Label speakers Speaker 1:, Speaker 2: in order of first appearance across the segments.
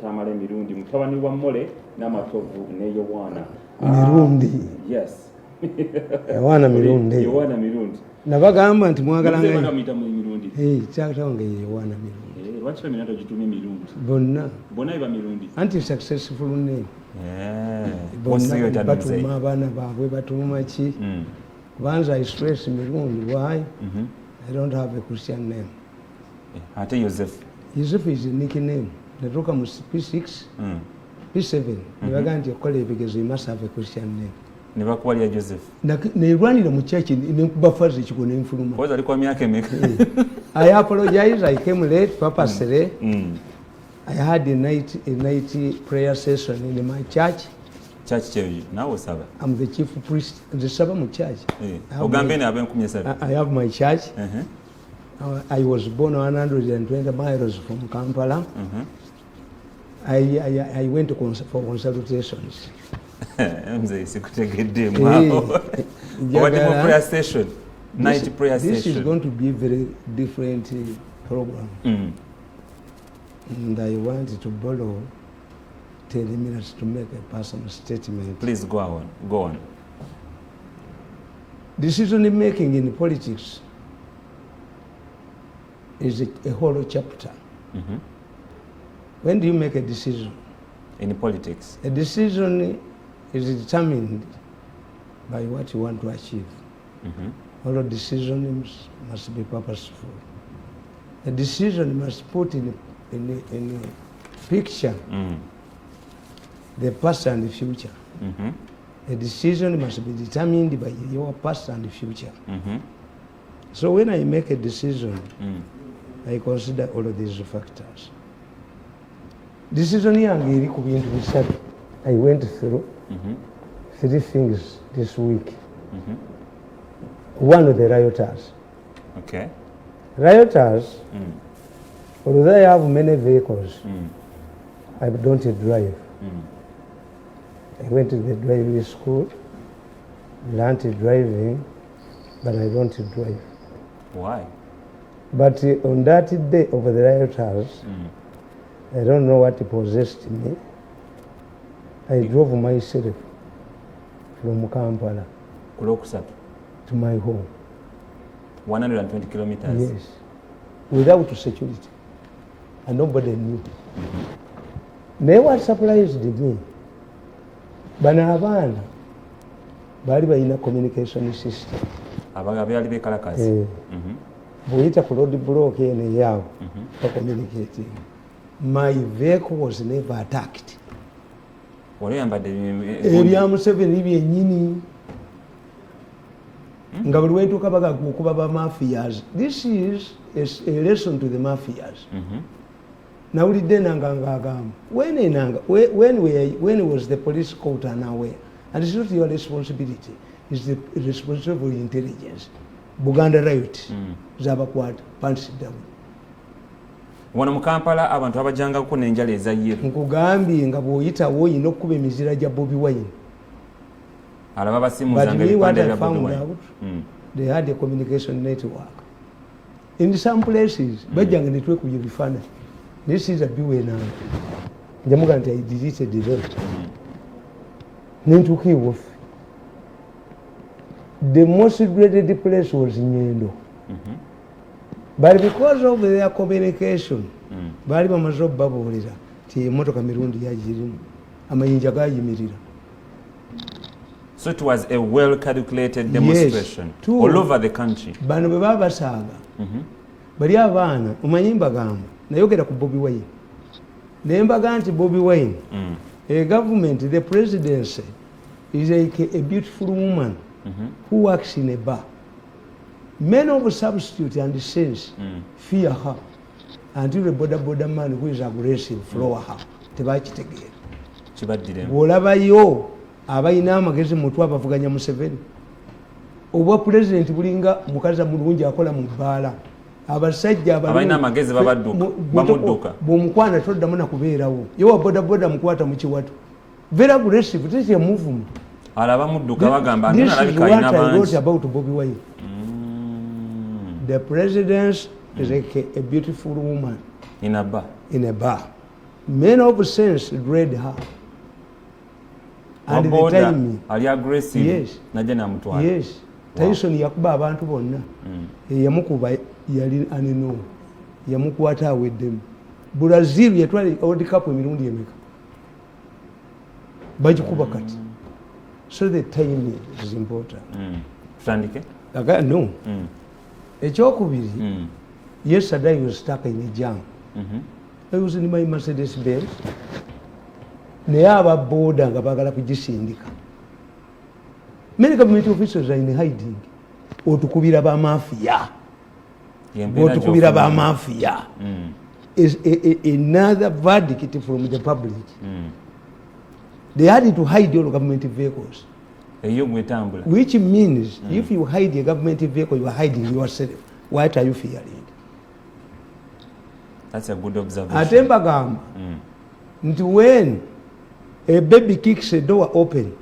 Speaker 1: Tamale Mirundi mutabani wa Mole n'amatovu ne Yowana
Speaker 2: Mirundi
Speaker 1: yes
Speaker 2: Yowana Mirundi nabagamba nti mwagala
Speaker 1: Mirundi
Speaker 2: kyatawange Yowana Mirundi
Speaker 1: lwaki baminato gitumye Mirundi bonna iba Mirundi
Speaker 2: anti successful name batuma abaana baabwe batuma ki kubanza I stress Mirundi why I don't have a Christian name
Speaker 1: ate Joseph
Speaker 2: is a nickname natoka mu P6 P7 nibaga nti okola ebigezo you must have a Christian name
Speaker 1: nebakuwalya Joseph
Speaker 2: nerwanira mu church nekuba fazi kiko nenfuluma
Speaker 1: koza alikuwa myaka emeka
Speaker 2: I apologize I came late purposely I had a night prayer session in my church
Speaker 1: chevi nawe saba
Speaker 2: I'm the chief priest the saba mu church
Speaker 1: ogambene abenkumye saba
Speaker 2: I have my church I was born 120 miles from Kampala I went for consultations
Speaker 1: mzee sikutegedde mwao what the prayer session night prayer session
Speaker 2: this is going to be a very different program and I want to borrow 10 minutes to make a personal statement.
Speaker 1: Please go on.
Speaker 2: Decision making in politics is a whole chapter. When do you make a decision?
Speaker 1: In politics?
Speaker 2: A decision is determined by what you want to achieve. All decisions must be purposeful. A decision must put in a picture the past and the future. A decision must be determined by your past and the future. So when I make a decision, I consider all of these factors. Decision yange eri ku bintu bisatu. I went through 3 things this week. One of the rioters.
Speaker 1: Okay.
Speaker 2: Rioters, although they have many vehicles, I don't drive. I went to the driving school, learned driving, but I don't drive.
Speaker 1: Why?
Speaker 2: But on that day of the rioters, I don't know what possessed me. I drove myself from Kampala to my home.
Speaker 1: 120 kilometers?
Speaker 2: Yes. Without security. And nobody knew. Naye what surprised me, bano abaana baali balina communication system.
Speaker 1: Abaali bekalakazi.
Speaker 2: Bw'oyita ku road block eno eyaawo communicating. My vehicle was never attacked. Ebya Museveni byennyini nga buli wentuuka bagaga okuba ba mafias. This is a lesson to the mafias. Nawulidde nanga ng'agamba when was the police caught unaware? And it's not your responsibility, it's the responsibility of intelligence. Buganda riot zabakwata pansi down.
Speaker 1: Wano mu Kampala abantu abajangako n'enjala eza yero.
Speaker 2: Nkugambye nga bw'oyitawo oyina okuba emizira gya Bobiwine.
Speaker 1: Alaba basimuuzanga ebipande bya Bobiwine.
Speaker 2: They had a communication network. In some places, bajjanga ne twekubya ebifaananyi. This is a BYA. Njamuga nti I deleted the road. Nentuuka ewaffe. The most dreaded place was Nyendo. But because of their communication, bali bamaze okubabuulira nti emmotoka Mirundi yagirimu, amayinja gayimirira.
Speaker 1: So it was a well-calculated demonstration all over the country.
Speaker 2: Bano bwe baba basaaga, bali abaana omanyi mbagamba, nayogera ku Bobiwine. Naye mbaga nti Bobiwine, a government, the presidency is like a beautiful woman who works in a bar. Men of substitute and saints fear her until the border man who is aggressive floor her. Tebakitegeera. Bw'olabayo abalina amagezi mu mutwe abavuganya Museveni. Obwa president bulinga mukazi mulungi akola mu bbaala. Abasajja
Speaker 1: abalina amagezi bamudduka.
Speaker 2: Bw'omukwana toddamu na kubeerawo. Yewa boda mukwata mu kiwato. Very aggressive. This is a movement.
Speaker 1: Alaba mudduka bagamba nti alabika alina bangi.
Speaker 2: This is what I wrote about Bobiwine. The president is like a beautiful woman
Speaker 1: in a bar.
Speaker 2: men of sense read her. And the time,
Speaker 1: ali aggressive.
Speaker 2: Yes.
Speaker 1: Naje namutwala.
Speaker 2: Yes. Tyson yakuba abantu bonna. Yamukuba yali aneno. Yamukwata aweddemu. Brazil yatwali World Cup emirundi emeka. Bagikuba kati. So the time is important.
Speaker 1: Tutandike?
Speaker 2: No. Ekyokubiri, yesterday I was stuck in a jam. I was in my Mercedes Benz. Naye ababoda nga baagala kugisindika. Many government officials are in hiding. Otukubira ba mafia. Otukubira ba mafia. Is another verdict from the public. They had to hide all government vehicles. Which means if you hide a government vehicle, you are hiding yourself. What are you fearing?
Speaker 1: That's a good observation.
Speaker 2: Atemba gamba. When a baby kicks a door open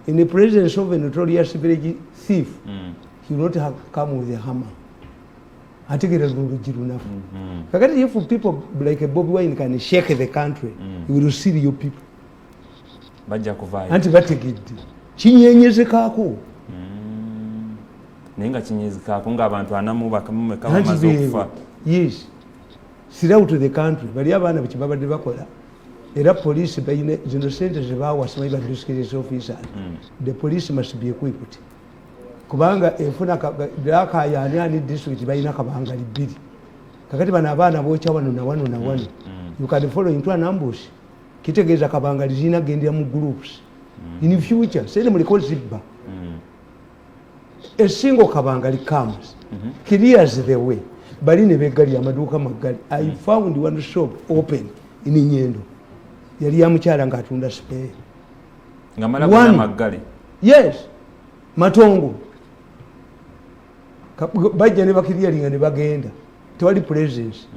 Speaker 2: in the presence of a notorious village thief, he will not have come with a hammer. I think it is going to be enough. If people like a Bobiwine can shake the country, you will see you people. Anti-bategedde kinyenyezekaako
Speaker 1: naye nga kinyenyezekaako ng'abantu anamu bakamumeka bamaze okufa.
Speaker 2: Yes, throughout the country bali abaana bwe babadde bakola era police bayina zino sente ze baawa simanyi ba district officers. The police must be equipped kubanga efuna akayaani district bayina kabangali bbiri kakati bano abaana bookya wano na wano na wano. You can follow into an ambush. Kitegeeza kabangali zina gendera mu groups. In future, say them call zibba. A single kabangali comes, clears the way. But in a begari, amaduka magali. I found one shop open in Inyendo. Yali yamukyala ngatunda spare.
Speaker 1: Ngamala kuna magali.
Speaker 2: Yes. Matongo. Bajja ne bakiriyalinga ne bagenda. Tewali presence.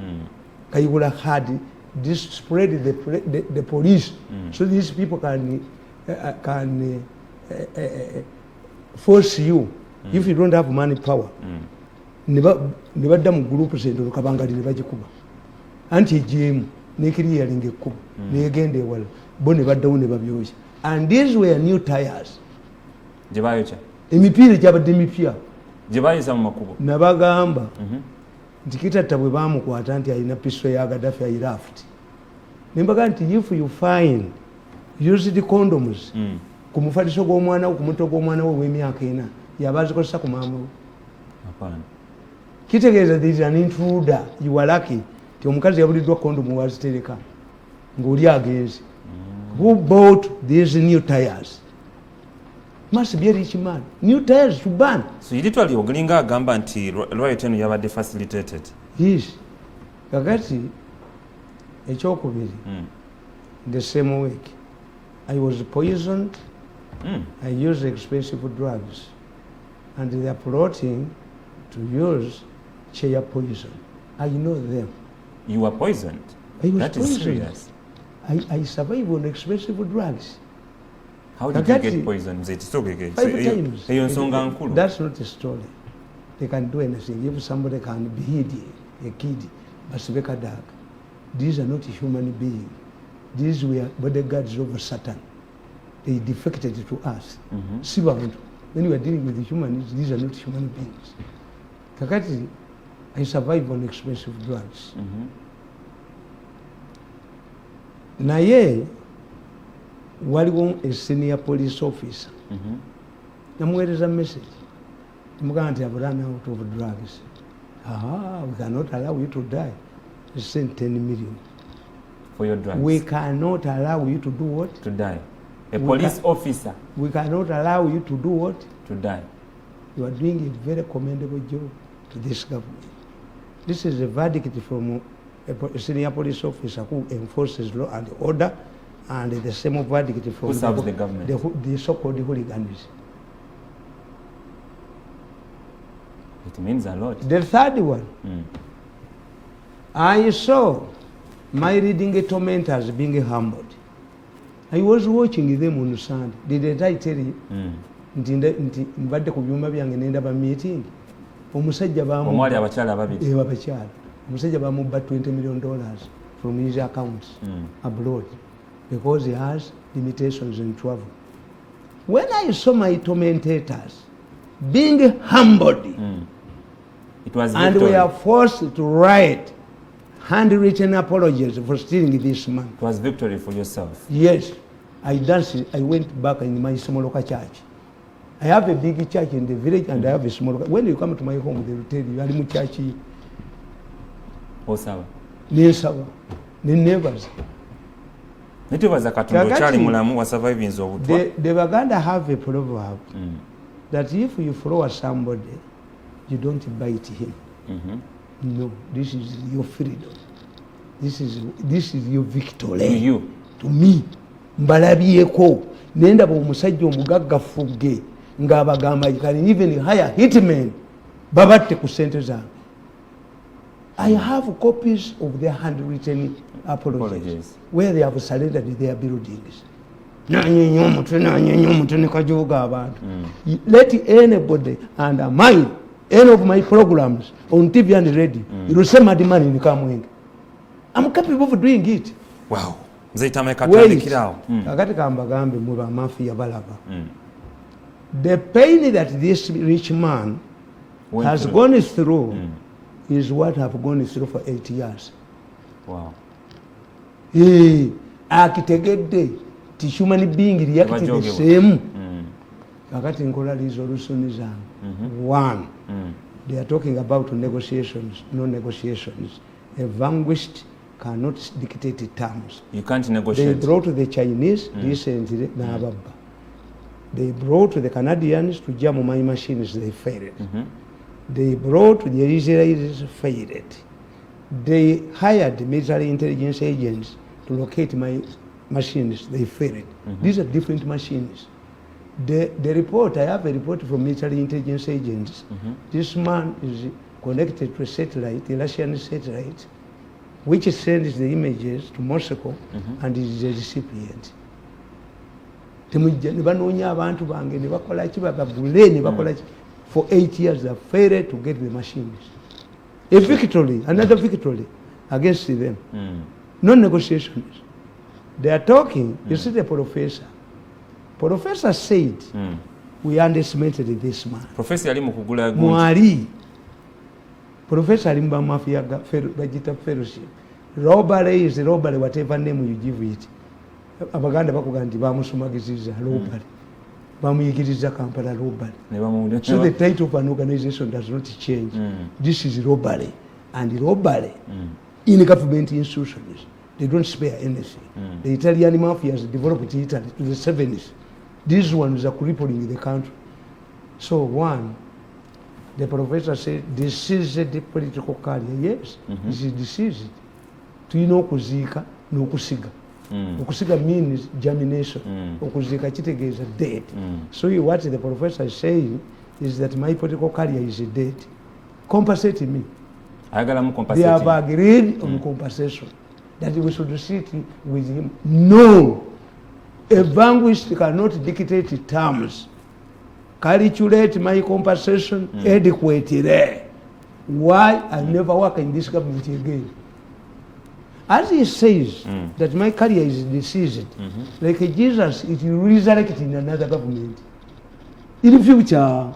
Speaker 2: Kayigula hard. This spread the police, so these people can force you if you don't have money power. Never done groups in the Kabanga in the Vajikuba. Anti Jim, Nikiri Kuba, again they were Boniva down the Babios. And these were new tires.
Speaker 1: Jabayocha.
Speaker 2: Emipiri Jabadimipia.
Speaker 1: Jabayisa Makubo.
Speaker 2: Nabagamba. Ntikita bwe bamukwata nti alina pisto ya Gaddafi ayiraft. Nimbaga nti if you find use the condoms ku mufaliso gw'omwana wo ku mutwe gw'omwana wo w'emyaka 4 yabazikozesa ku maama wo.
Speaker 1: Hapana.
Speaker 2: Kitegeeza there is an intruder. You are lucky ti omukazi yabuliddwa condom wazitereka ng'oli agenzi. Who bought these new tires? Must be a rich man. New tires to ban.
Speaker 1: So you literally ogulinga agamba nti riot eno yabadde facilitated.
Speaker 2: Yes. Kakati ekyokubiri. The same week I was poisoned. I used expensive drugs. And they are plotting to use chair poison. I know them.
Speaker 1: You were poisoned?
Speaker 2: I was
Speaker 1: that
Speaker 2: poisoned.
Speaker 1: Is serious.
Speaker 2: I survived on expensive drugs.
Speaker 1: How did you get poisoned? 5 times.
Speaker 2: That's not a story. They can do anything. If somebody can behead a kid, Basibeka Dag, these are not human beings. These were bodyguards of Satan. They defected to us. When we are dealing with the humans, these are not human beings. Kakati, I survived on expensive drugs. Naye, waliwo a senior police officer. Namuweereza message. Namugamba nti I've run out of drugs. We cannot allow you to die. He sent 10 million.
Speaker 1: For your drugs?
Speaker 2: We cannot allow you to do what?
Speaker 1: To die. A police officer?
Speaker 2: We cannot allow you to do what?
Speaker 1: To die.
Speaker 2: You are doing a very commendable job to this government. This is a verdict from a senior police officer who enforces law and order, and the same verdict from
Speaker 1: who serves the government?
Speaker 2: The so-called hooligans.
Speaker 1: It means a lot.
Speaker 2: The third one, I saw my reading tormentors being humbled. I was watching them on Sunday. Did I tell you? Nti mbadde ku byuma byange nenda ba meeting. Omusajja bamu
Speaker 1: omwali abakyala babiri.
Speaker 2: Abakyala. Omusajja bamubba $20 million from his accounts abroad because he has limitations in travel. When I saw my commentators being humbled
Speaker 1: it was
Speaker 2: and
Speaker 1: victory.
Speaker 2: we are forced to write handwritten apologies for stealing this man.
Speaker 1: It was victory for yourself.
Speaker 2: Yes, I danced. I went back in my small church. I have a big church in the village and I have a small. When you come to my home, they will tell you, "Ali church,
Speaker 1: Osawa.
Speaker 2: Nesawa, the neighbors."
Speaker 1: Nitubaza Katonda chali mulamu wa surviving obutwa.
Speaker 2: The Baganda have a proverb that if you follow somebody, you don't bite him. No, this is your freedom. This is your victory.
Speaker 1: To you.
Speaker 2: To me. Mbalabyeko nenda omusajja omugaggafuge ng'abagamba you can even hire hitmen babatte ku ssente zange. I have copies of their handwritten apologies where they have surrendered their buildings. Let anybody undermine any of my programs on TV and radio. You will send my demand in Kamwenge. I'm capable of doing it.
Speaker 1: Wow. The
Speaker 2: pain that this rich man has gone through is what I've gone through for 8 years.
Speaker 1: Wow.
Speaker 2: Akitegedde ti human being react the same. Kakati nkola resolution zange. One, they are talking about negotiations. No negotiations. A vanquished cannot dictate terms.
Speaker 1: You can't negotiate.
Speaker 2: They brought the Chinese recently, they brought the Canadians to jam my machines, they failed. They brought the Israelis, failed. They hired military intelligence agents to locate my machines, they failed. These are different machines. The report, I have a report from military intelligence agents. This man is connected to a satellite, a Russian satellite, which sends the images to Moscow and is the recipient. For 8 years they failed to get the machines. A victory, another victory against them. No negotiations. They are talking, you see the professor. Professor said, we underestimated this man.
Speaker 1: Professor Ali mukugula
Speaker 2: Mwari. Professor Alimba Mafia Vegeta Fellowship. Robbery is robbery, whatever name you give it. Abaganda bakugandi bamusumagiziza robbery. Bamuyigiriza Kampala robbery. So the title of an organization does not change. This is robbery. And robbery in government institutions, they don't spare anything. The Italian mafias developed Italy to the 70s. These ones are crippling the country. So one, the professor said, this is the political career. Yes, this is diseased. To you know kuzika, no kusiga. Okusiga means germination. Okuzika chitegeza dead. So what the professor is saying is that my political career is dead. Compensate me. They have agreed on compensation. That we should sit with him. No. A vanquished cannot dictate terms. Calculate my compensation adequately. Why I never work in this government again. As he says that my career is deceased, like Jesus, it will resurrect in another government. In the future.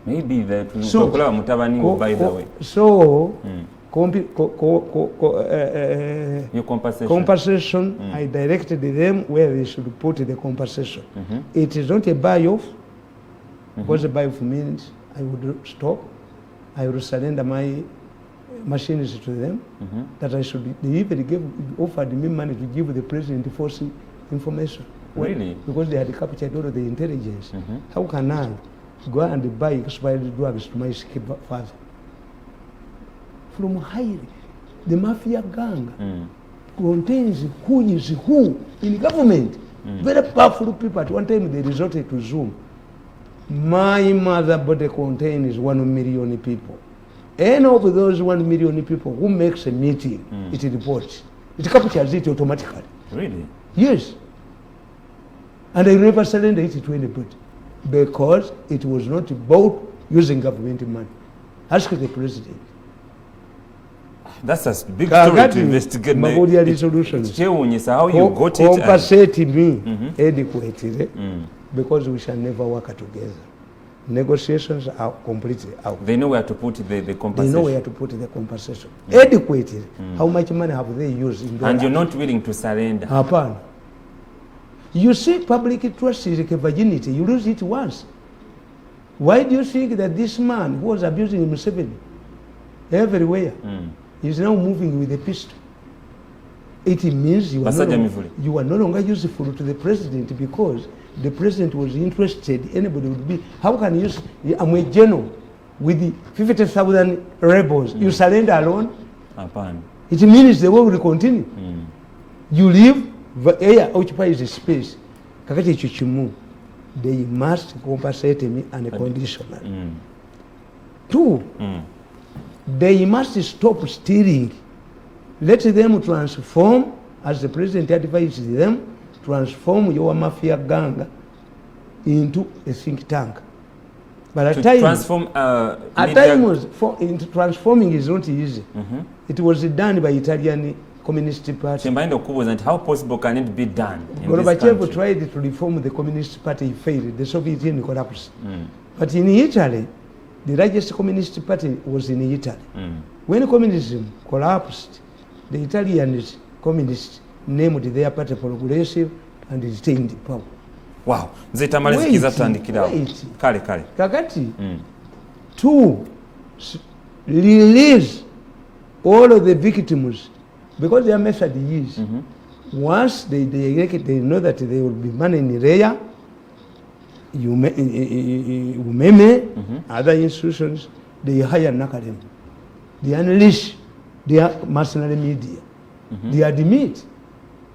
Speaker 1: Maybe that will so, by the way.
Speaker 2: So,
Speaker 1: your
Speaker 2: compensation, I directed them where they should put the compensation. It is not a buy-off, because a buy-off means I would stop, I would surrender my machines to them, that I should, they even offered me money to give the president false information.
Speaker 1: Really?
Speaker 2: Because they had captured all of the intelligence. How can I go and buy expired drugs to my sick father? From high, the mafia gang contains who is who in government. Very powerful people. At one time they resorted to Zoom. My mother body contains 1 million people. Any of those 1 million people who makes a meeting, it reports. It captures it automatically.
Speaker 1: Really?
Speaker 2: Yes. And I never surrender it to anybody because it was not bought using government money. Ask the president.
Speaker 1: That's a big story to investigate.
Speaker 2: Magodia resolutions.
Speaker 1: How you got it?
Speaker 2: Compensate me adequately because we shall never work together. Negotiations are completely out.
Speaker 1: They know where to put the compensation.
Speaker 2: They know where to put the compensation. Adequately. How much money have they used in
Speaker 1: and you're not willing to surrender.
Speaker 2: Happen. You see, public trust is like a virginity. You lose it once. Why do you think that this man who was abusing Museveni everywhere is now moving with a pistol? It means you are no longer useful to the president because the president was interested. Anybody would be. How can you? I'm a general with the 50,000 rebels. You surrender alone? It means the war will continue. You leave, the air occupies the space. Kakati chichimu. They must compensate me unconditionally. 2, they must stop stealing. Let them transform, as the president advises them, transform your mafia gang into a think tank. But at times, transforming is not easy. It was done by Italian Communist Party.
Speaker 1: How possible can it be done?
Speaker 2: Gorbachev tried to reform the Communist Party, failed. The Soviet Union collapsed. But in Italy, the largest Communist Party was in Italy. When communism collapsed, the Italian communists named their party Progressive and retained power.
Speaker 1: Wow.
Speaker 2: Kakati. 2, release all of the victims because their method is once they know that they will be money in Rea, Umeme, other institutions, they hire Nakarim. They unleash their mercenary media. They admit.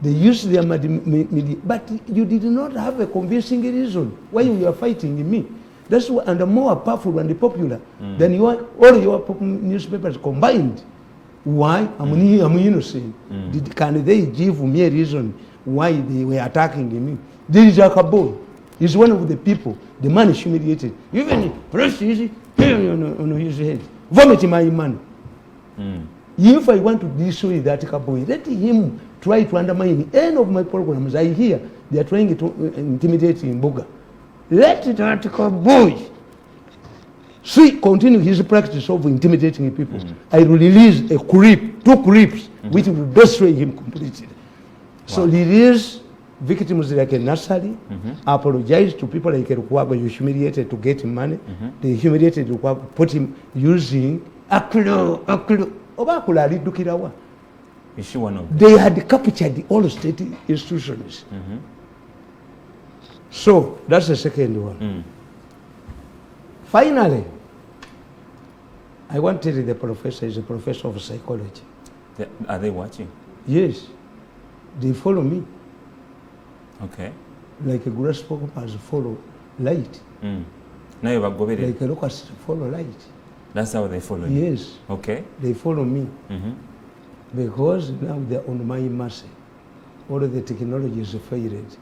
Speaker 2: They use their media. But you did not have a convincing reason why you are fighting me. That's why, and more powerful and popular than all your newspapers combined. Why? I'm innocent. Can they give me a reason why they were attacking me? There is a boy. He's one of the people. The man is humiliated. Even press on his head. Vomit my money. If I want to destroy that boy, let him try to undermine any of my programs. I hear they are trying to intimidate in Boga. Let that boy continue his practice of intimidating people. I will release a creep, 2 creeps, which will destroy him completely. So release victims like a nursery, apologize to people like Rukwago, you humiliated to get money. They humiliated Rukwago, put him using Akulu. They had captured all state institutions. So that's the second one. Finally, I want to tell you the professor is a professor of psychology.
Speaker 1: Are they watching?
Speaker 2: Yes. They follow me.
Speaker 1: Okay.
Speaker 2: Like a grasshoppers follow light. Like a locust follow light.
Speaker 1: That's how they follow you?
Speaker 2: Yes.
Speaker 1: Okay.
Speaker 2: They follow me. Because now they're on my mercy. All of the technologies failed.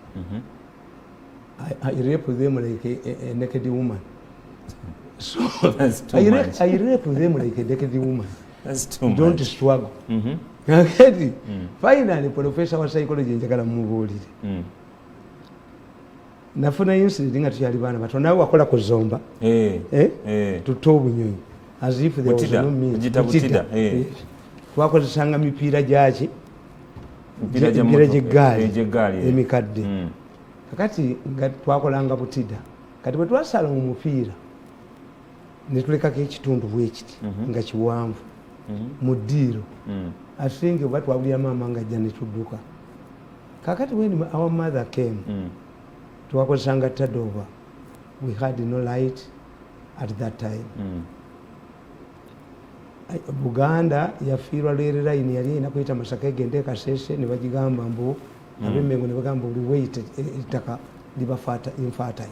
Speaker 2: I rape them like a naked woman. So I rape them like a naked woman.
Speaker 1: That's too much.
Speaker 2: Don't struggle. Finally, professor wa psychology njagala mumubuulire. Nafuna incident nga tukyali baana bato nawe wakola ku zomba. Tutta obunyonyi. As if there was no me. Twakozesanga mipiira gyaki? Mipiira gy'eggaali emikadde. Kakati nga twakolanga butida. Kati bwe twasala mu mupiira ne tulekako ekitundu bwekiti nga kiwanvu mu ddiiro. I think oba twabulira maama nga ajja ne tudduka. Kakati when our mother came, twakozesanga tadover. We had no light at that time. Buganda yafiirwa leero line yali erina kuyita Masaka egende e Kasese ne bagigamba mbu ab'Emmengo ne bagamba buli weyita ettaka libafaata infaatayo.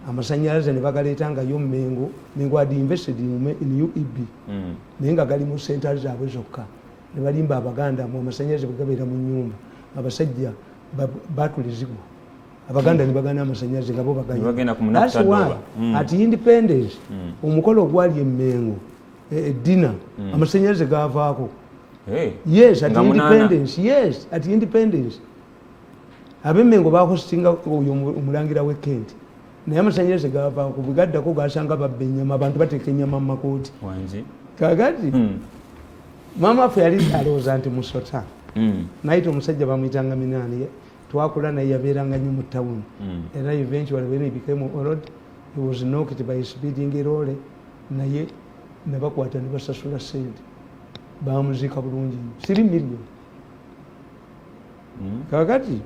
Speaker 2: Amasanyalaze ne bagaleetangayo Mmengo. Mmengo had invested in n.u.p. naye nga gali mu senta zaabwe zokka. Ne balimba Abaganda mu amasanyalaze bwe gabeera mu nnyumba. Abasajja baatulizibwa. Abaganda ne bagana amasanyalaze nga bo baganya. That's why at independence omukolo ogwali Emmengo dina amasanyalaze gaavaako
Speaker 1: Hey.
Speaker 2: Yes, at independence. Yes, at independence. Abemmengo bakustinga oyo omulangira w'Kent. Naye amasanyalaze gava ku bigaddako gasanga babba ennyama abantu bateeka ennyama mu makooti.
Speaker 1: Wangi.
Speaker 2: Kakati maama waffe yali alowooza nti musota. Nayita omusajja bamuyitanga Minaani. Twakula naye yabeeranga nnyo mu ttawuni. Era eventually when he became old, he was knocked by a speeding lorry. Naye ne bakwata ne basasula ssente. Bamuziika bulungi. 3 million. Kakati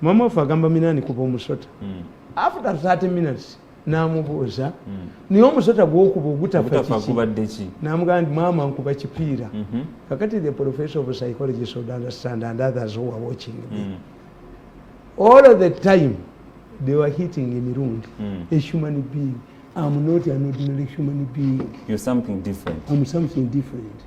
Speaker 2: maama waffe agamba Minaani kuba omusota. After 30 minutes n'amubuuza naye omusota gw'okuba ogutafa kiki? N'amugamba nti maama nkuba kipiira. Kakati the professor of psychology should understand, and others who are watching me. All of the time they were hitting Mirundi, a human being. I'm not an ordinary human being.
Speaker 1: You're something different.
Speaker 2: I'm something different.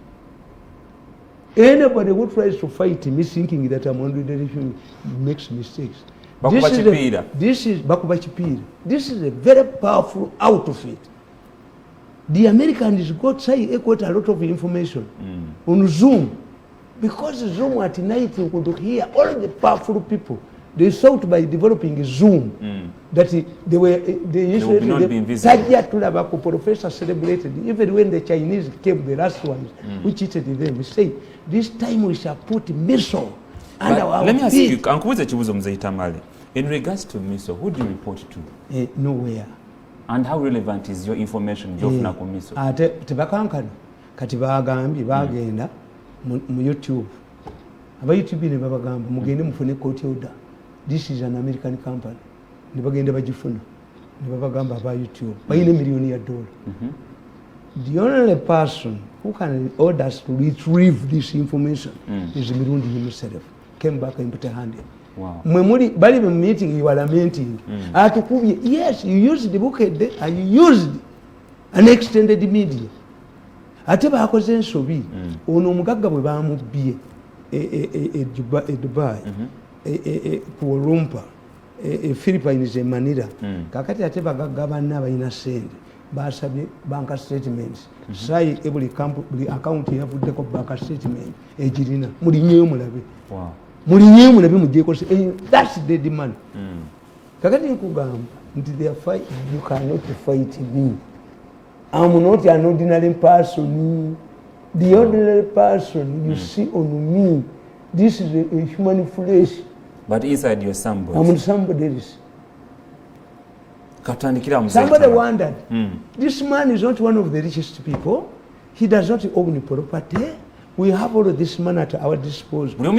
Speaker 2: Anybody who tries to fight me thinking that I'm ordinary human makes mistakes. This is Bakuba Chipira. This is a very powerful outfit. The Americans got quite a lot of information on Zoom, because Zoom at night you could hear all the powerful people. They thought by developing Zoom that they usually Professor celebrated even when the Chinese came, the last ones who cheated them. We say this time we shall put missile under our feet.
Speaker 1: Let me ask you, Ankubuze Chibuzo Mzee Tamale, in regards to missile, who do you report to?
Speaker 2: Nowhere.
Speaker 1: And how relevant is your information gy'ofuna ku missile?
Speaker 2: Tebakankana kati bagambye bagenda mu YouTube. Aba YouTube ne babagamba mugende mufune court order. This is an American company. Ne bagenda bagifuna. Ne babagamba aba YouTube. Bayine $1 million. The only person who can order us to retrieve this information is Mirundi himself. Came back and put a hand in.
Speaker 1: Wow.
Speaker 2: When bali mu meeting you are lamenting. Atukubye, yes, you used the book and you used an extended media. Ate bakoze ensobi. Ono omugagga bwe bamubbiye Dubai. Kuala Lumpur, Philippines e Manila. Kakati ate bagagga banne abalina ssente basabye bank statements. Sai every account yavuddeko bank statement egirina mulinyeyo mulabe.
Speaker 1: Wow.
Speaker 2: Mulinyeyo mulabe mujjeko that's the demand. Kakati nkugamba nti they fight, you cannot fight me. I'm not an ordinary person. The ordinary person you see on me, this is a human flesh. But
Speaker 1: inside you're somebody.
Speaker 2: I'm somebody else.
Speaker 1: Somebody
Speaker 2: wondered, this man is not one of the richest people. He does not own property. We have all of this money at our disposal.
Speaker 1: What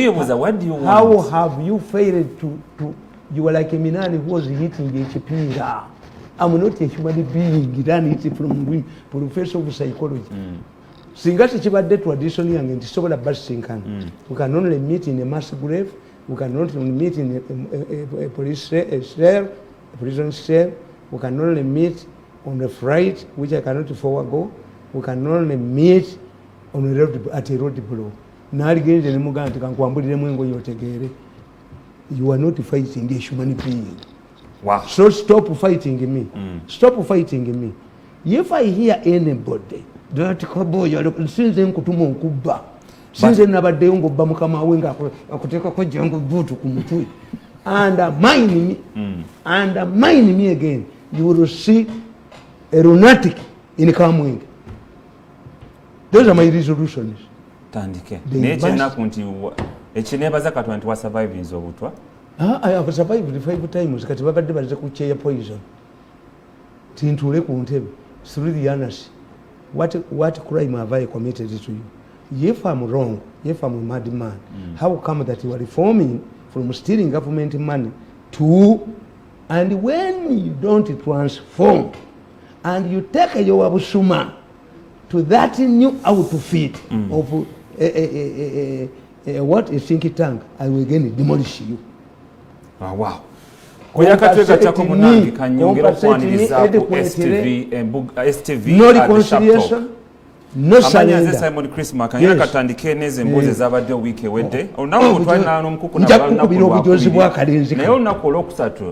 Speaker 1: do you want?
Speaker 2: How have you failed to you were like a Minani who was hitting the Chipira. I'm not a human being. Ran it from professor of psychology. Singati chibadde tradition yange ndisobola basinkana. We can only meet in a mass grave. We can only meet in a police cell, a prison cell. We can only meet on a flight, which I cannot forego. We can only meet on a road, at a road below. Naligende nemuganti kankwambulire mwengo yotegere. You are not fighting a human being.
Speaker 1: Wow.
Speaker 2: So stop fighting me. Stop fighting me. If I hear anybody that kaboya sinze nkutuma nkubba. Sinze nabadde ngobba mukama wenga akuteka ko jangu butu ku mutwe. Undermine me again. You will see a lunatic in Kamwing. Those are my resolutions.
Speaker 1: Tandike. Nature nakunti ekinebaza katwanti wa surviving zobutwa.
Speaker 2: I have survived 5 times kati babadde baze ku chair poison. Tintule ku ntebe through the annals. What crime have I committed to you? If I'm wrong, if I'm a mad man, how come that you are reforming from stealing government money to, and when you don't transform and you take your abusuma to that new outfit of what a think tank, I will again demolish you.
Speaker 1: Oh, wow. Kuyakatweka chako munangi kanyongera kwaniriza ku STV
Speaker 2: no reconciliation, no surrender.
Speaker 1: Simon Christmas kanya katandike neze mboze zabadde week ewedde onaku twalina n'omukuku
Speaker 2: njakukubira obujozi bwa kalenzi
Speaker 1: naye olunaku olwokusatu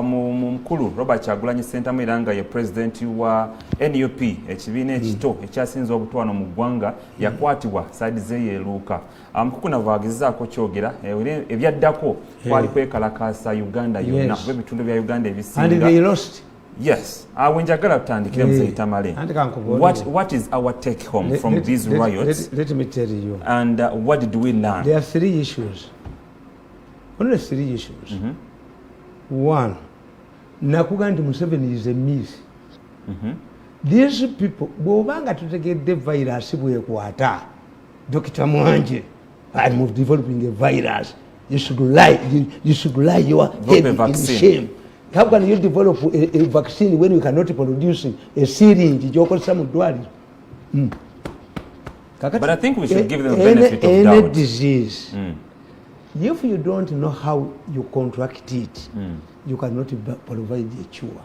Speaker 1: mukulu Robert Kyagulanyi Ssentamu era nga ye president wa n.u.p ekibiina ekito ekyasinza obutwano mu ggwanga yakwatibwa saidi ze yeeruuka mukuku nava agezaako kyogera ebyaddako kwali kwekalakaasa Uganda yonna kuba ebitundu bya Uganda ebisinga. Yes, njagala tutandikire Mzee Tamale. What is our take home from these riots?
Speaker 2: Let me tell you.
Speaker 1: And what did we learn?
Speaker 2: There are 3 issues. Only 3 issues. One, Nakugandi Museveni is a myth. These people, bobanga tutegedde virus bwekwata. Dr. Mwanje, I'm developing a virus. You should lie. You should lie your head in shame. How can you develop a vaccine when you cannot produce a syringe?
Speaker 1: But I think we should give them the benefit of doubt.
Speaker 2: Any disease, if you don't know how you contract it, you cannot provide a cure.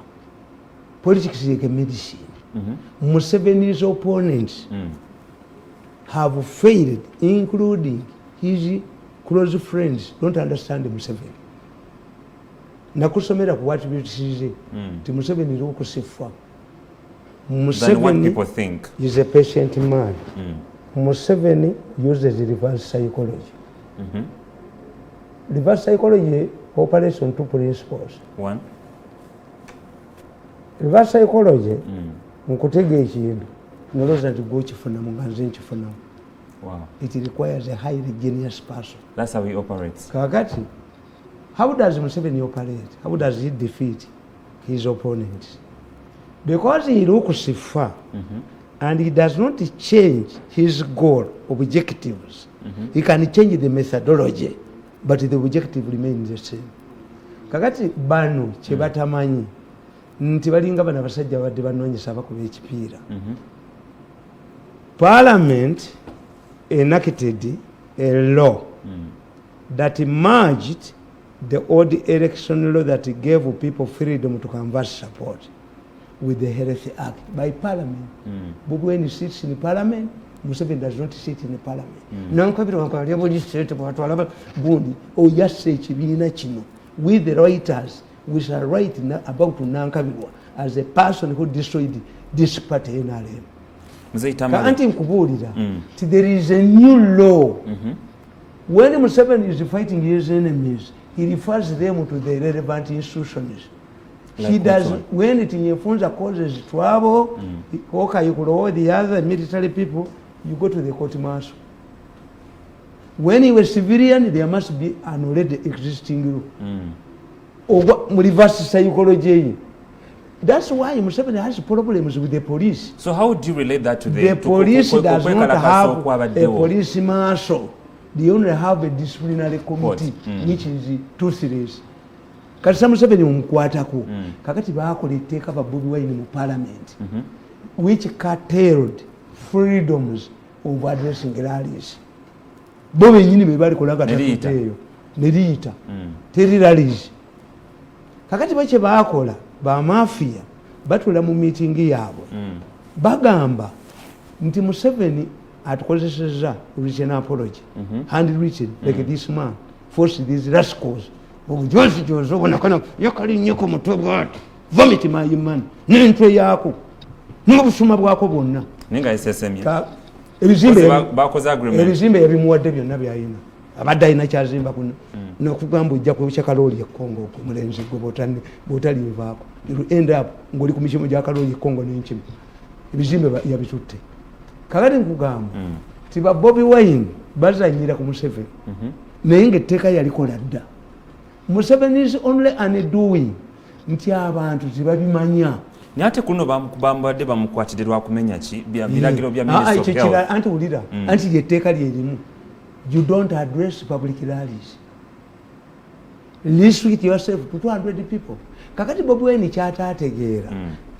Speaker 2: Politics is like a medicine. Museveni's opponents have failed, including his close friends, don't understand Museveni. Nakusomera ku what bitize ti Museveni iri okusifa.
Speaker 1: Museveni
Speaker 2: is a patient man. Museveni uses reverse psychology. Reverse psychology operates on 2 principles.
Speaker 1: One,
Speaker 2: reverse psychology nkutega ekintu noloza nti gwekifuna muganze nkifuna.
Speaker 1: Wow.
Speaker 2: It requires a highly genius person.
Speaker 1: That's how he operates.
Speaker 2: Kakati, how does Museveni operate? How does he defeat his opponents? Because he looks far and he does not change his goal, objectives. He can change the methodology, but the objective remains the same. Kakati bano chebatamanyi nti balinga bana basajja badde banoonyesa bakuba ekipiira. Parliament enacted a law that merged the old election law that gave people freedom to canvass support with the Health Act by Parliament. Bobiwine sits in the Parliament, Museveni does not sit in the Parliament. With the writers, we shall write about Nankabirwa as a person who destroyed this party NRM. There is a new law. When Museveni is fighting his enemies, he refers them to the relevant institutions. He does, when it causes trouble, you could avoid the other military people, you go to the court martial. When he was civilian, there must be an already existing law. Reverse psychology. That's why Museveni has problems with the police.
Speaker 1: So how would you relate that to
Speaker 2: the police? Does not have a police marshal. They only have a disciplinary committee, which is toothless. Kati Museveni mumukwatako. Kakati baakola etteeka ba Bobiwine mu parliament, which curtailed freedoms of addressing rallies. Bo bennyini be balikola katatuteeyo ne liyita teri rallies. Kakati bakye baakola bamafiya batula mu meeting yaabwe bagamba nti Museveni atukozesezza written apology, handwritten, like this man forced these rascals obujozi obonakana yakali nnyo ku mutwe bwati vomit my man n'entwe yaako n'obusuma bwako bwonna
Speaker 1: ninga SSM
Speaker 2: ebizimbe ebimuwadde byonna byayina abadde alina kyazimba kuno nokugamba ojja kwebukya kalooli ekkongo mulenzi gwe bwotalivaako you end up ng'oli ku mikimu gya kalooli ekkongo n'enkimu ebizimbe yabitutte. Kakati nkugamba ti ba Bobiwine bazanyira ku Museveni naye ng'etteeka yalikola dda. Museveni is only undoing nti abantu tebabimanya.
Speaker 1: Naye ate kuno bambadde bamukwatidde lwa kumenya ki biragiro bya Minister of Health.
Speaker 2: Anti wulira anti lyetteeka lyerimu. You don't address public rallies. Restrict yourself to 200 people. Kakati Bobiwine kyataategeera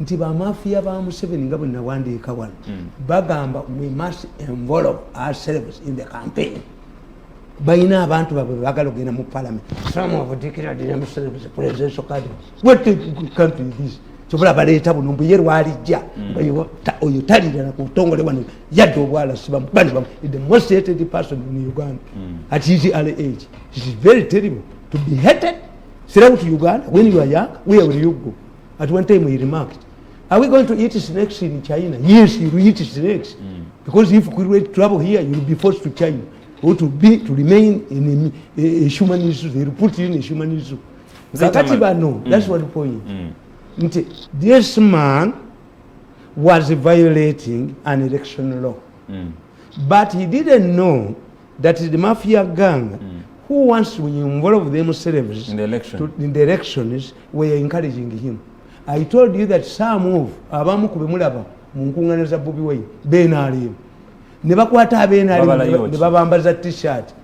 Speaker 2: nti bamafiya ba Museveni nga bwe nawandiika wano bagamba we must involve ourselves in the campaign. Bayina abantu babwe bagala okugenda mu parliament. Some have declared themselves presidential candidates. What country is this? kyobola baleeta buno mbu ye lwalijja oyo talira na kutongole wano yadde obwala sibamu the most hated person in Uganda at his early age. It is very terrible to be hated. Straight to Uganda when you are young. Where will you go? At one time he remarked, are we going to eat snakes in China? Yes, you will eat snakes. Because if you create trouble here, you will be forced to China. Or to remain in a human issue. They will put you in a human issue. That's what the point. This man was violating an election law. But he didn't know that the mafia gang who wants to involve themselves in the elections were encouraging him. I told you that some of abamu kubemulaba munkungana za Bobiwine benali ne bakwata abenali ne babambaza t-shirt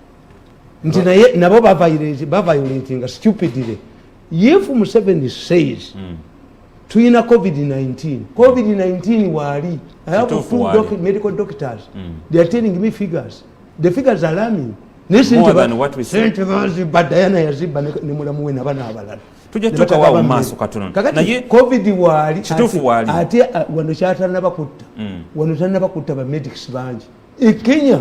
Speaker 2: nti naye nabo violating stupidly. If Museveni says tuyina COVID-19 wali, I have full medical doctors. They are telling me figures. The figures are alarming.
Speaker 1: More than what we see.
Speaker 2: Badayana yaziba ne mulamu we nabana abalala.
Speaker 1: Tujja tukawa mu maaso katono.
Speaker 2: Naye COVID wali
Speaker 1: kitufu wali.
Speaker 2: Ate wano kyatana bakutta. Wano tana bakutta ba medics bangi. In Kenya,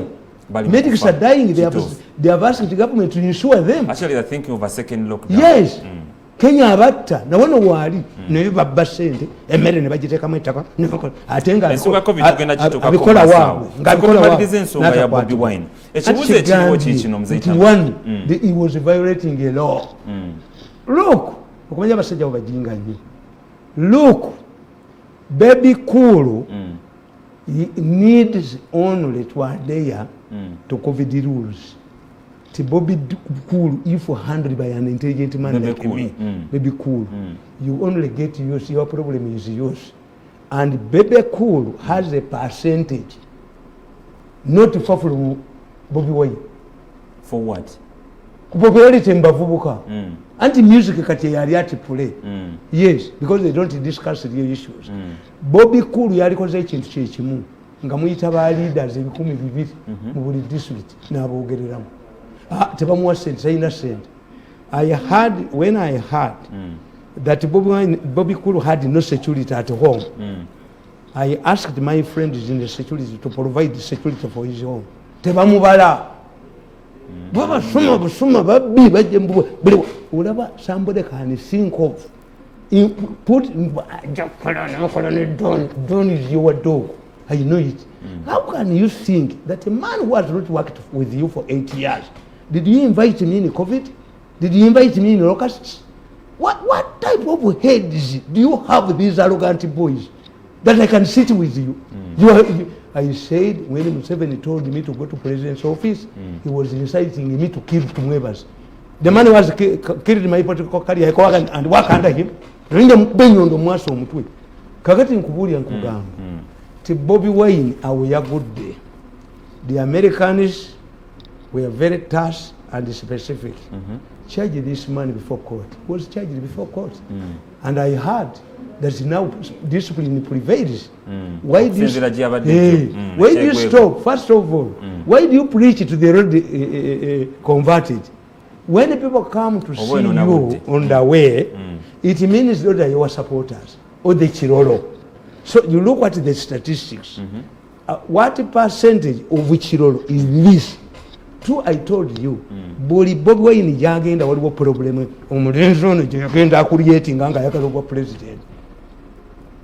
Speaker 2: medics are dying. They have asked the government to insure them.
Speaker 1: Actually, they're thinking of a second lockdown.
Speaker 2: Yes. Kenya abatta na wano wali naye babba sente emmere ne bagiteekamu ettaka ate nga abikola waabwe
Speaker 1: ensonga ya Bobiwine ekibuzo ekiriwo kiikino
Speaker 2: one he was violating a law. Look, okumanya abasajja bo bajinga nnyo. Look, baby cool needs only to adhere to COVID rules. Bobby cool if handled by an intelligent man like me. Baby cool. You only get yours, your problem is yours. And baby cool has a percentage not for Bobiwine.
Speaker 1: For what?
Speaker 2: Popularity in Bavubuka. Anti-music kati yali ati play. Yes, because they don't discuss real issues. Bobby cool yalikoze ekintu kyekimu nga muyita ba leaders 12 mu buli district n'aboogereramu. Tebamuwa sente sayina sente. When I heard that Bobby Kulu had no security at home, I asked my friends in the security to provide the security for his home. Tebamubala. Baba suma babbi bajje mbuwe. Ulaba somebody can think of Don is your dog. I know it. How can you think that a man who has not worked with you for 8 years, did you invite me in COVID? Did you invite me in locusts? What type of heads do you have, these arrogant boys, that I can sit with you? I said, when Museveni told me to go to president's office, he was inciting me to kill Tumwebas. The man was killed in my political career and work under him. Kakati nkubuli nkugamba. Bobiwine Ayogedde. The Americans were very tough and specific. Charged this man before court. He was charged before court. And I heard that now discipline prevails. Why do you stop? First of all, why do you preach to the road converted? When people come to see you on the way, it means that they are your supporters or the Chirolo. So you look at the statistics. What percentage of Chirolo is this? Two, I told you, Bobiwine yagenda waliwo problem omulenzi ono gye yagenda creating nga yakalogwa president.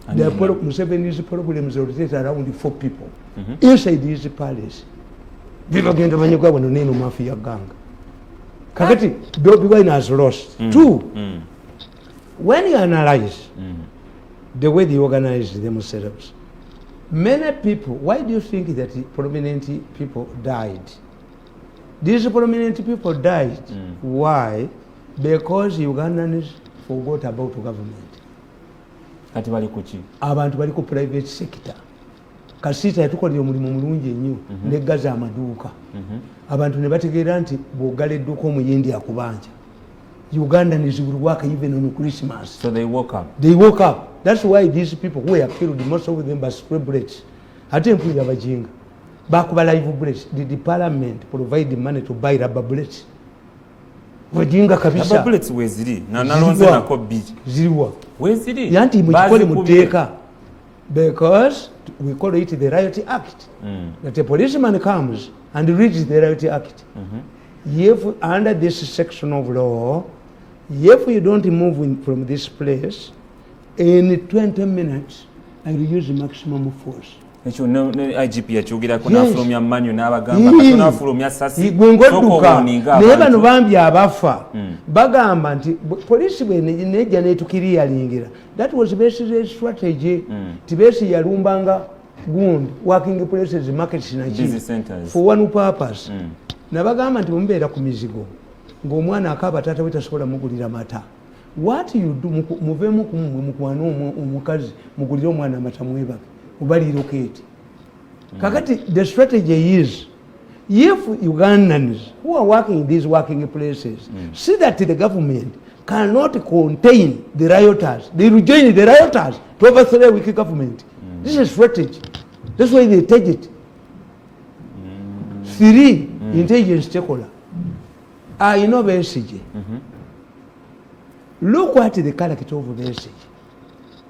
Speaker 2: The Museveni's problems rotate around 4 people inside his palace. Bibagenda banyagwa wano neno mafia gang. Kakati Bobiwine has lost. 2, when you analyze the way they organize themselves, many people, why do you think that prominent people died? These prominent people died. Why? Because Ugandans forgot about government.
Speaker 1: Kati bali kuki?
Speaker 2: Abantu bali ku private sector. Kasita yatukolera omulimu mulungi ennyo ne gaza amaduuka. Abantu ne bategeera nti bw'ogala edduuka omuyindi akubanja. Ugandans will work even on Christmas.
Speaker 1: So they woke up.
Speaker 2: They woke up. That's why these people who were killed, most of them by spray bullets. Ate mpulira bajinga. Bakuba live bullets. Did the parliament provide the money to buy rubber bullets? wajinga kabisa
Speaker 1: bullets weziri na nalonze nako bbiri
Speaker 2: ziriwa
Speaker 1: weziri
Speaker 2: yanti mukikole muteeka because we call it the Riot Act. That a policeman comes and reads the Riot Act. If under this section of law, if you don't move from this place in 20 minutes, I will use the maximum force.
Speaker 1: Ekyo ne IGP yakyogera ko n'afulumya manyo n'abagamba kati n'afulumya sasi
Speaker 2: gwengodduka naye bano bambi abafa bagamba nti polisi bwe nejja netukiriyalingira. That was basically strategy. Tibesi yalumbanga gundi working places markets na for one purpose. Nabagamba nti mumbeera ku mizigo ng'omwana akaaba taata we tasobola mugulira mata. What you do muvemu mukwana omukazi mugulira omwana amata mwebake relocate. Kakati the strategy is if Ugandans who are working in these working places see that the government cannot contain the rioters, they will join the rioters to overthrow the wicked government. This is strategy. That's why they take it. 3 intelligence stakeholder. I know BSG. Look at the character of BSG.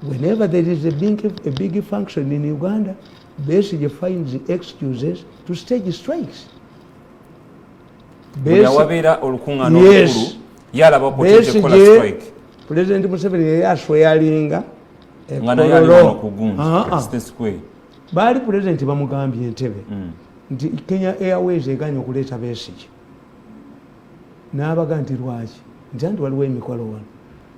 Speaker 2: Whenever there is a big function in Uganda, BSG finds excuses to stage strikes.
Speaker 1: Yes.
Speaker 2: President Museveni yasweyalinga baali president bamugambye Entebbe nti Kenya Airways eganya okuleeta BSG n'abaga nti lwaki nti anti waliwo emikolo wano.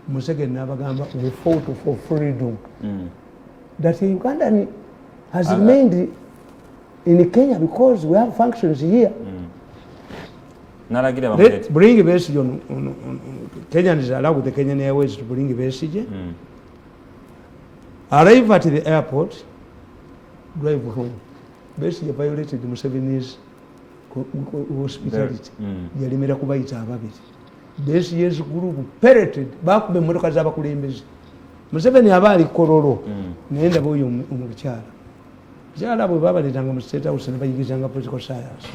Speaker 2: Museveni n'abagamba we fought for freedom. That Uganda has remained in Kenya because we have functions here. Let's bring BSG on Kenyans allowed the Kenyan Airways to bring BSG. Arrive at the airport, drive home. BSG violated Museveni's hospitality. Yalimera kubayita ababiri. BSG's group penetrated bakube emmotoka z'abakulembeze. Museveni abaali Kololo naye ndaba oyo omukyala. Mukyala bwe babaleetanga mu State House ne bayigizanga political science.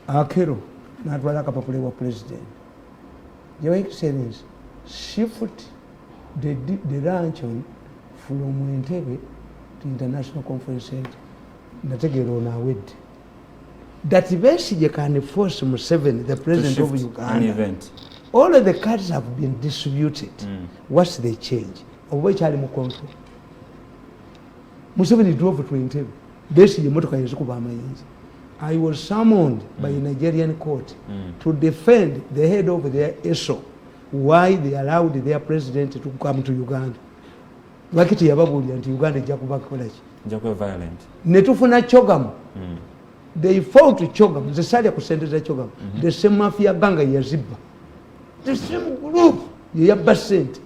Speaker 2: Akero n'atwala akapapula wa president. Your Excellency, shift the luncheon from Entebbe to International Conference Center. Ndategeera ono awedde. That BSG can force Museveni, the president of Uganda. All of the cards have been distributed. What's the change? Of which are in control? Museveni drove to Entebbe. BSG motoka yazikuba amayinja. I was summoned by a Nigerian court to defend the head of their ESO why they allowed their president to come to Uganda. Wakiti yababuulira nti Uganda ejja kuba kolaki?
Speaker 1: Ejja kuba violent. Ne
Speaker 2: tufuna Chogamu. They fought to Chogamu. The side of the Chogamu. The same mafia gang yazibba. The same group yabba sent.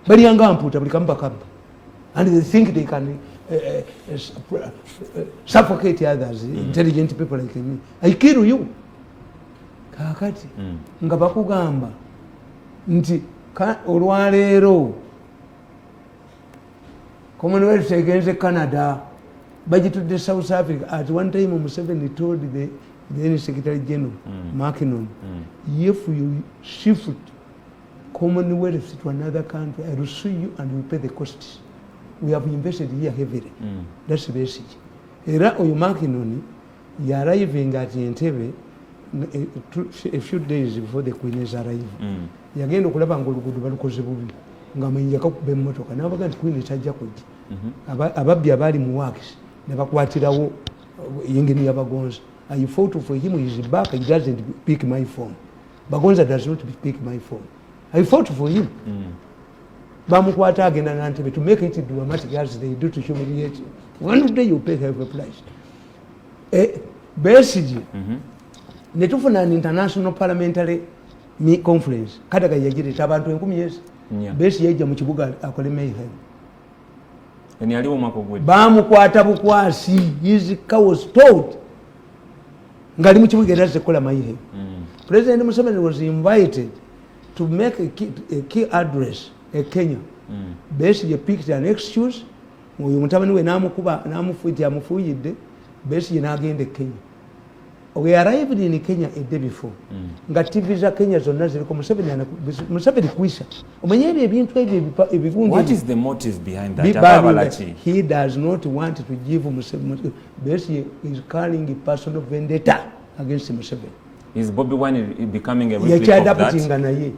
Speaker 2: Bali yanga amputa bali kamba kamba. And they think they can suffocate others, intelligent people like me. I kill you. Kakati nga bakugamba nti olwaleero Commonwealth against Canada budgeted South Africa. At one time Museveni told the then Secretary General Mackinnon, if you shift Commonwealth to another country, I will sue you and we pay the costs. We have invested here heavily. That's the basic. Era oyo Mackinnon arriving at Entebbe a few days before the Queen is arriving. Yagenda okulaba ng'oluguudo balukoze bubi ng'amayinja gakuba emmotoka n'abaga nti Queen tajja kujja. Ababbi abaali mu works ne bakwatirawo yengeni y'abagonza. I fought for him, he's back, he doesn't pick my phone. Bagonza does not pick my phone. I fought for him. Bamukwata agenda n'Entebbe to make it dramatic as they do to humiliate you. One day you pay heavy price. BSG ne tufuna an international parliamentary conference Kadaga yagireta abantu 10 BSG yajja mu kibuga akole mayhem.
Speaker 1: Eni aliwo omwaka ogwedde.
Speaker 2: Bamukwata bukwasi, his car was towed. Ngali mu kibuga era sekola mayhem. President Museveni was invited to make a key address in Kenya. BSG picked an excuse. Uyu mutabani we namukuba namufuiti amufuyidde BSG n'agenda Kenya. we arrived in Kenya a day before. Nga TV za Kenya zonna ziliko Museveni kuisha. Omanye ebintu ebigundi.
Speaker 1: What is the motive behind that?
Speaker 2: He does not want to give Museveni. Basically, he is carrying a personal vendetta against Museveni.
Speaker 1: Is Bobiwine becoming a replica of that?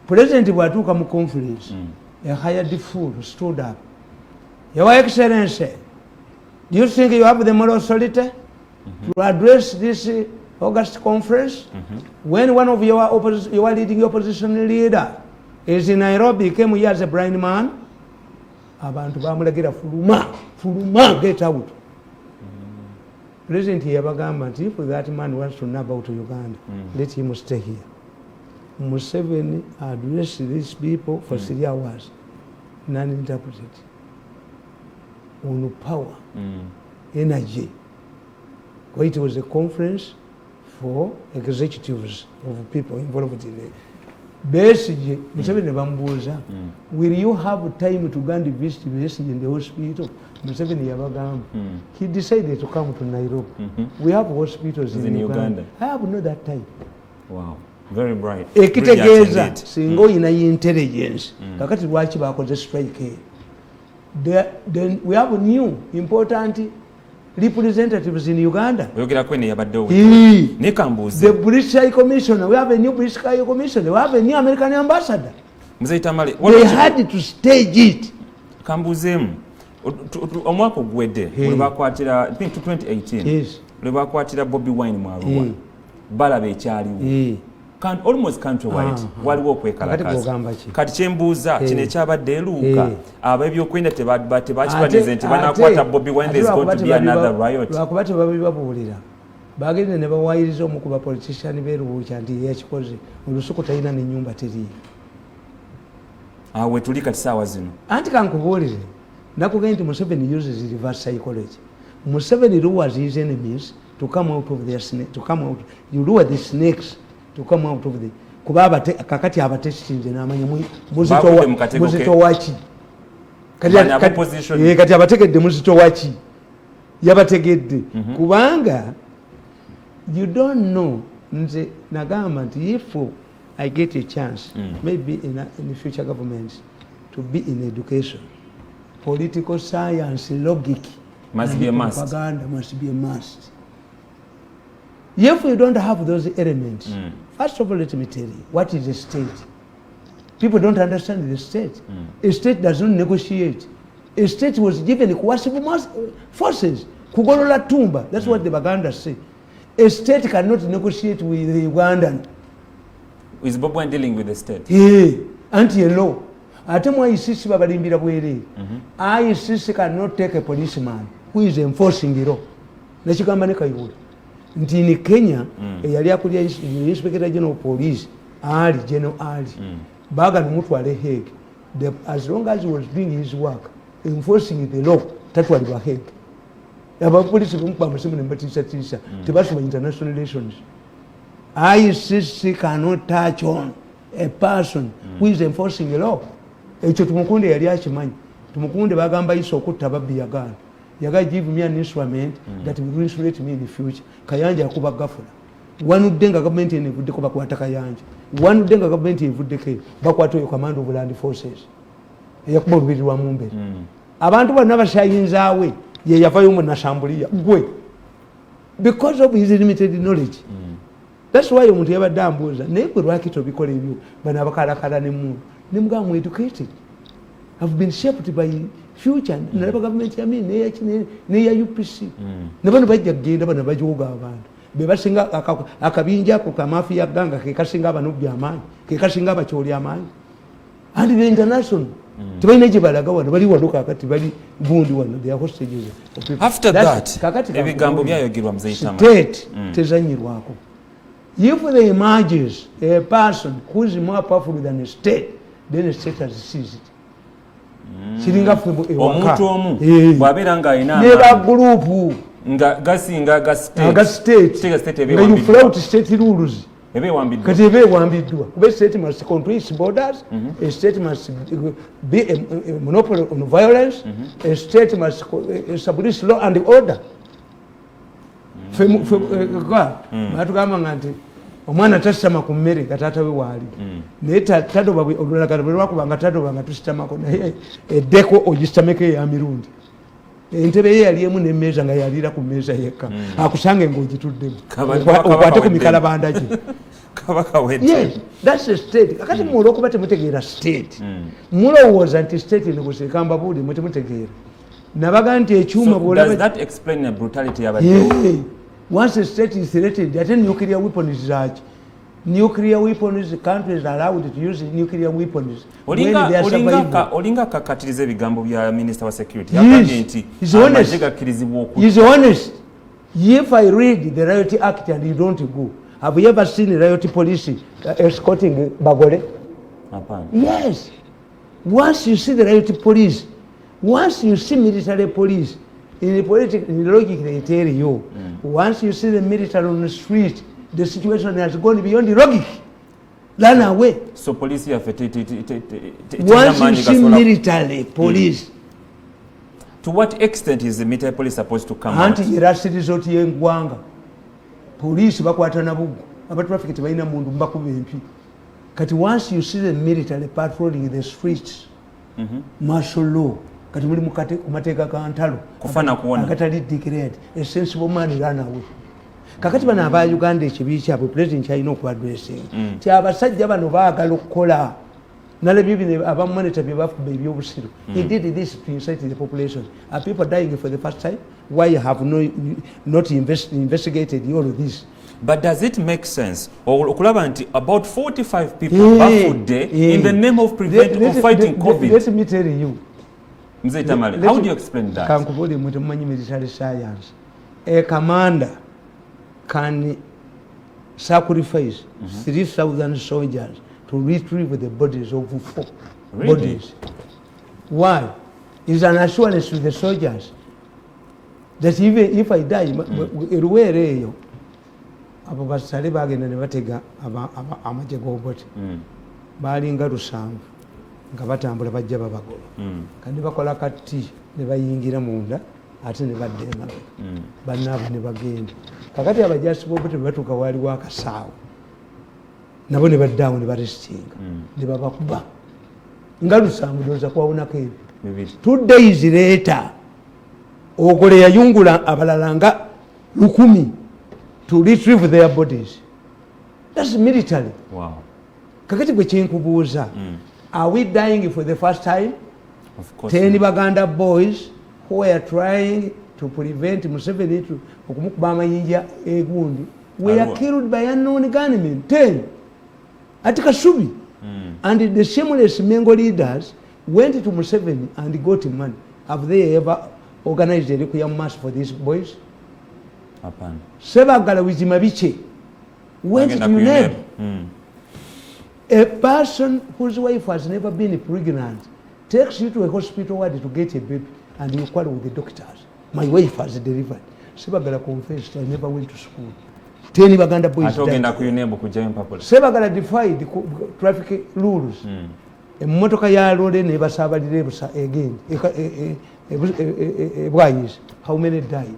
Speaker 2: President bwatuuka mu conference, a hired fool stood up. Your Excellency, do you think you have the moral authority to address this August conference when one of your leading opposition leader is in Nairobi, came here as a blind man? Abantu bamulagira fuluma, get out. President yabagamba, if that man wants to know about Uganda, let him stay here. Museveni addressed these people for 3 hours, non-interpreted, on power, energy. It was a conference for executives of people involved in it. Basically, Museveni bambuza, will you have time to go and visit Besigye in the hospital? Museveni yabagamba. He decided to come to Nairobi. We have hospitals in Uganda. I have not that time.
Speaker 1: Wow. Very bright.
Speaker 2: Ekitegeeza singa oyina intelligence kakati lwaki bakoze strike. Then we have new important representatives in Uganda. The British High Commissioner, we have a new British High Commissioner, we have a new American ambassador. They had to stage it.
Speaker 1: Kambuzemu omwaka ogwedde lwebakwatira 2018 lwebakwatira Bobiwine mu Arua balaba ekyaliwo almost countrywide waliwo okwekalakaza kati kyembuuza kino ekyabadde eruuka ab'ebyokwenda tebakibanize nti banakwata Bobiwine there's going to be another riot.
Speaker 2: Lwakuba tebabibabuulira bagende ne bawayiriza omu ku bapolitician beeruwuukya nti yakikoze olusuku talina n'ennyumba teriyo.
Speaker 1: Awe tuli kati saawa zino
Speaker 2: anti kankubuulire nakugenda nti Museveni uses reverse psychology. Museveni lures his enemies to come out of their snake, to come out. You lure the snakes to come out of the kuba kakati abatestinze n'amanya muzito waki kati abategedde muzito waki yabategedde kubanga you don't know. Nze nagamba nti if I get a chance maybe in the future governments to be in education, political science, logic
Speaker 1: must be a must.
Speaker 2: Propaganda must be a must. If we don't have those elements, first of all, let me tell you, what is a state? People don't understand the state. A state does not negotiate. A state was given coercive forces. Kugolola tumba. That's what the Baganda say. A state cannot negotiate with the Ugandan.
Speaker 1: Is Bobiwine dealing with the state?
Speaker 2: Yeah, anti-law. Ate mu ICC babalimbira bwerere. ICC cannot take a policeman who is enforcing the law. Nekigamba ne Kayihura. Nti in Kenya, yali akulya Inspector General of Police, General Ali, baga nimutwale Hague. As long as he was doing his work, enforcing the law, tatwalibwa Hague. Abapolisi bamukba musimu ne mbatisa tebasoma international relations. ICC cannot touch on a person who is enforcing the law. Ekyo Tumukunde yali akimanyi. Tumukunde bagamba iso okutta babbi yagana. Yaga give me an instrument that will insulate me in the future. Kayanja akuba gafula. Wanudde nga government enevudde ko bakwata Kayanja. Wanudde nga government evuddeko bakwata oyo command of land forces. Eyakuba olubiri lwa Mumbere. Abantu bonna bashayinzaawe ye yavayo mu Nasambulia gwe. Because of his limited knowledge. That's why omuntu yabadde ambuuza naye gwe lwaki tobikola ebyo bano abakalakala n'emmundu nemugamba educated. Have been shaped by future nalaba government yami neya UPC ne bano bajja kugenda bano bajoga abantu be basinga akabinja ko kamafia ganga ke kasinga bano byamaanyi ke kasinga abakyoli amaanyi and the international tebalina gye balaga wano bali waluka akati bali gundi wano they are hostages.
Speaker 1: After that ebigambo byayogerwa muzeyitama
Speaker 2: state tezanyirwako. If there emerges a person who is more powerful than a state, then the state has seized it.
Speaker 1: Omuntu omu bw'abeera ng'alina
Speaker 2: group
Speaker 1: nga gasinga ga
Speaker 2: state you flout state rules kati eba ewambiddwa kuba state must control its borders, a state must be a monopoly on violence, a state must establish law and order. batugamba nti omwana tasitama ku mmere nga taata we waali naye tadoba olulagala bwe lwakubanga tadoba nga tusitamako naye eddeko ogisitameko eya mirundi entebe ye yali emu nemmeeza nga yaliira ku mmeeza yekka akusange ng'ogituddemu okwate ku mikalabanda gye that's a state kakati muola okuba temutegeera state mulowooza nti state negoseka mbabuuli mwe temutegeera nabaga nti ekyuma once a state is threatened ate nuclear weapons zaki nuclear weapons countries are allowed to use nuclear weapons
Speaker 1: olinga kakatiriza ebigambo bya minister wa security yagambye nti amagye gakkirizibwa
Speaker 2: is honest. If I read the Riot Act and you don't go, have you ever seen riot police escorting Bagole? Yes. Once you see the riot police, once you see military police, in the logic they tell you, once you see the military on the street, the situation has gone beyond the logic. Run away.
Speaker 1: So police have
Speaker 2: once you see military police.
Speaker 1: To what extent is the military police supposed to come
Speaker 2: out? Anti resort y'eggwanga. Police bakwata na bugu. Abatraffic tebalina mundu mbakuba empi. Kati once you see the military patrolling the streets, martial law, kati muli kumateeka ka ntalo
Speaker 1: kufana kuona
Speaker 2: akatali declared a sensible man run away. Kakati bano aba Uganda ekibi kyabwe president kyalina okuadressing ti abasajja bano baagala okukola nalabye bino abamonita bye bafuba ebyobusiru. He did this to incite the population. Are people dying for the first time? Why you have not investigated all of this?
Speaker 1: But does it make sense? Okulaba nti about 45 people baffled in the name of fighting COVID.
Speaker 2: Let me tell you.
Speaker 1: Mzee Tamale, how do you explain that?
Speaker 2: Kankubuli mwitu mmanyi military science. A commander can sacrifice 3,000 soldiers to retrieve the bodies of 4 bodies. Why? It's an assurance to the soldiers that even if I die, eruwereyo abo basale bagenda ne batega amagye g'oboti balinga 7 nga batambula bajja babagoba kandi bakola kati ne bayingira munda ate ne badda emabega bannaabo ne bagenda kakati abajasi b'oboti batuuka waaliwo akasaawo nabo ne baddaawo ne barestinga ne babakuba nga 7 ndowooza kwawonako ebyo 2 days later ogole yayungula abalala nga 10,000 to retrieve their bodies. That's military.
Speaker 1: Wow.
Speaker 2: Kakati gwe kyenkubuuza, are we dying for the first time?
Speaker 1: Of course.
Speaker 2: 10 Baganda boys who are trying to prevent Museveni to okumukuba amayinja egundi were killed by unknown gunmen. 10 at Kasubi. And the shameless Mengo leaders went to Museveni and got money. Have they ever organized a requiem mass for these boys? Sebagala wizima biche went to UNEP. A person whose wife has never been pregnant takes you to a hospital ward to get a baby and you quarrel with the doctors. My wife has delivered. Sebagala confessed I never went to school. 10 Baganda boys died. Sebagala defied the traffic rules. Emotoka ya lole ne basabalire busa again. How many died?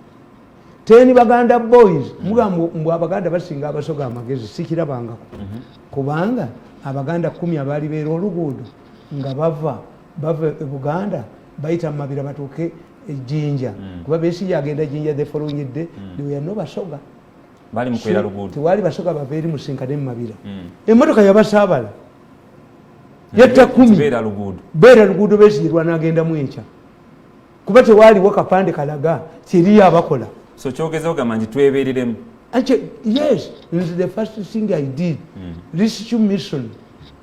Speaker 2: 10 Baganda boys mugambo mbu abaganda basinga abasoga amagezi sikirabangako kubanga abaganda 10 abali beera oluguudo nga bava e Buganda bayita mabira batuuke ejjinja kuba besi yagenda jinja the following day they were no basoga
Speaker 1: bali mukwera luguudo
Speaker 2: tewali basoga babeeri musinkane mu mabira emmotoka yabasaabala yetta 10 beera luguudo besiyirwa n'agenda mu enkya kuba tewaliwo kapande kalaga kiriyo abakola.
Speaker 1: So chogezo gamanji tweberiremu.
Speaker 2: Yes, this is the first thing I did. Rescue mission.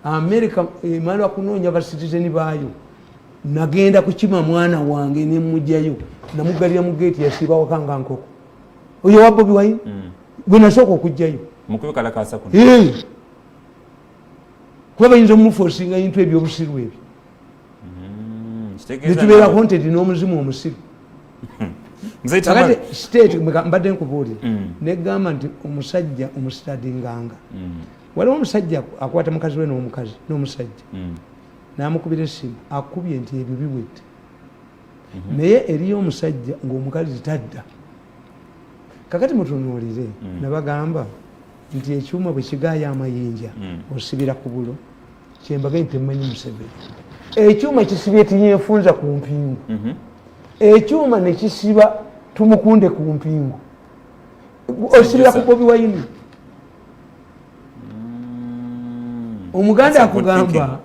Speaker 2: America imalwa kunoonya ba citizen baayo. Nagenda kukima mwana wange ne mujjayo. Namugalira mu gate yasibawo kanga nkoko. Oyo wa Bobiwine? Gwe nasooka okujjayo.
Speaker 1: Mukube kalakasa kuno.
Speaker 2: Kuba bayinza omuforcinga into ebyobusiru ebyo. Nitubeera haunted n'omuzimu omusiru. Kakati state mbadde nkubuulira negamba nti omusajja omusitadinganga waliwo omusajja akwata mukazi we n'omusajja n'amukubira essimu akubye nti ebyo biwedde naye eriyo omusajja ng'omukazi tadda kakati mutunuulire nabagamba nti ekyuma bwe kigaaya amayinja osibira ku bulo kyembagaye temanyi Museveni ekyuma kisibye tinyefunza ku mpingu ekyuma nekisiba tumukunde ku mpingu osibira ku Bobiwine omuganda akugamba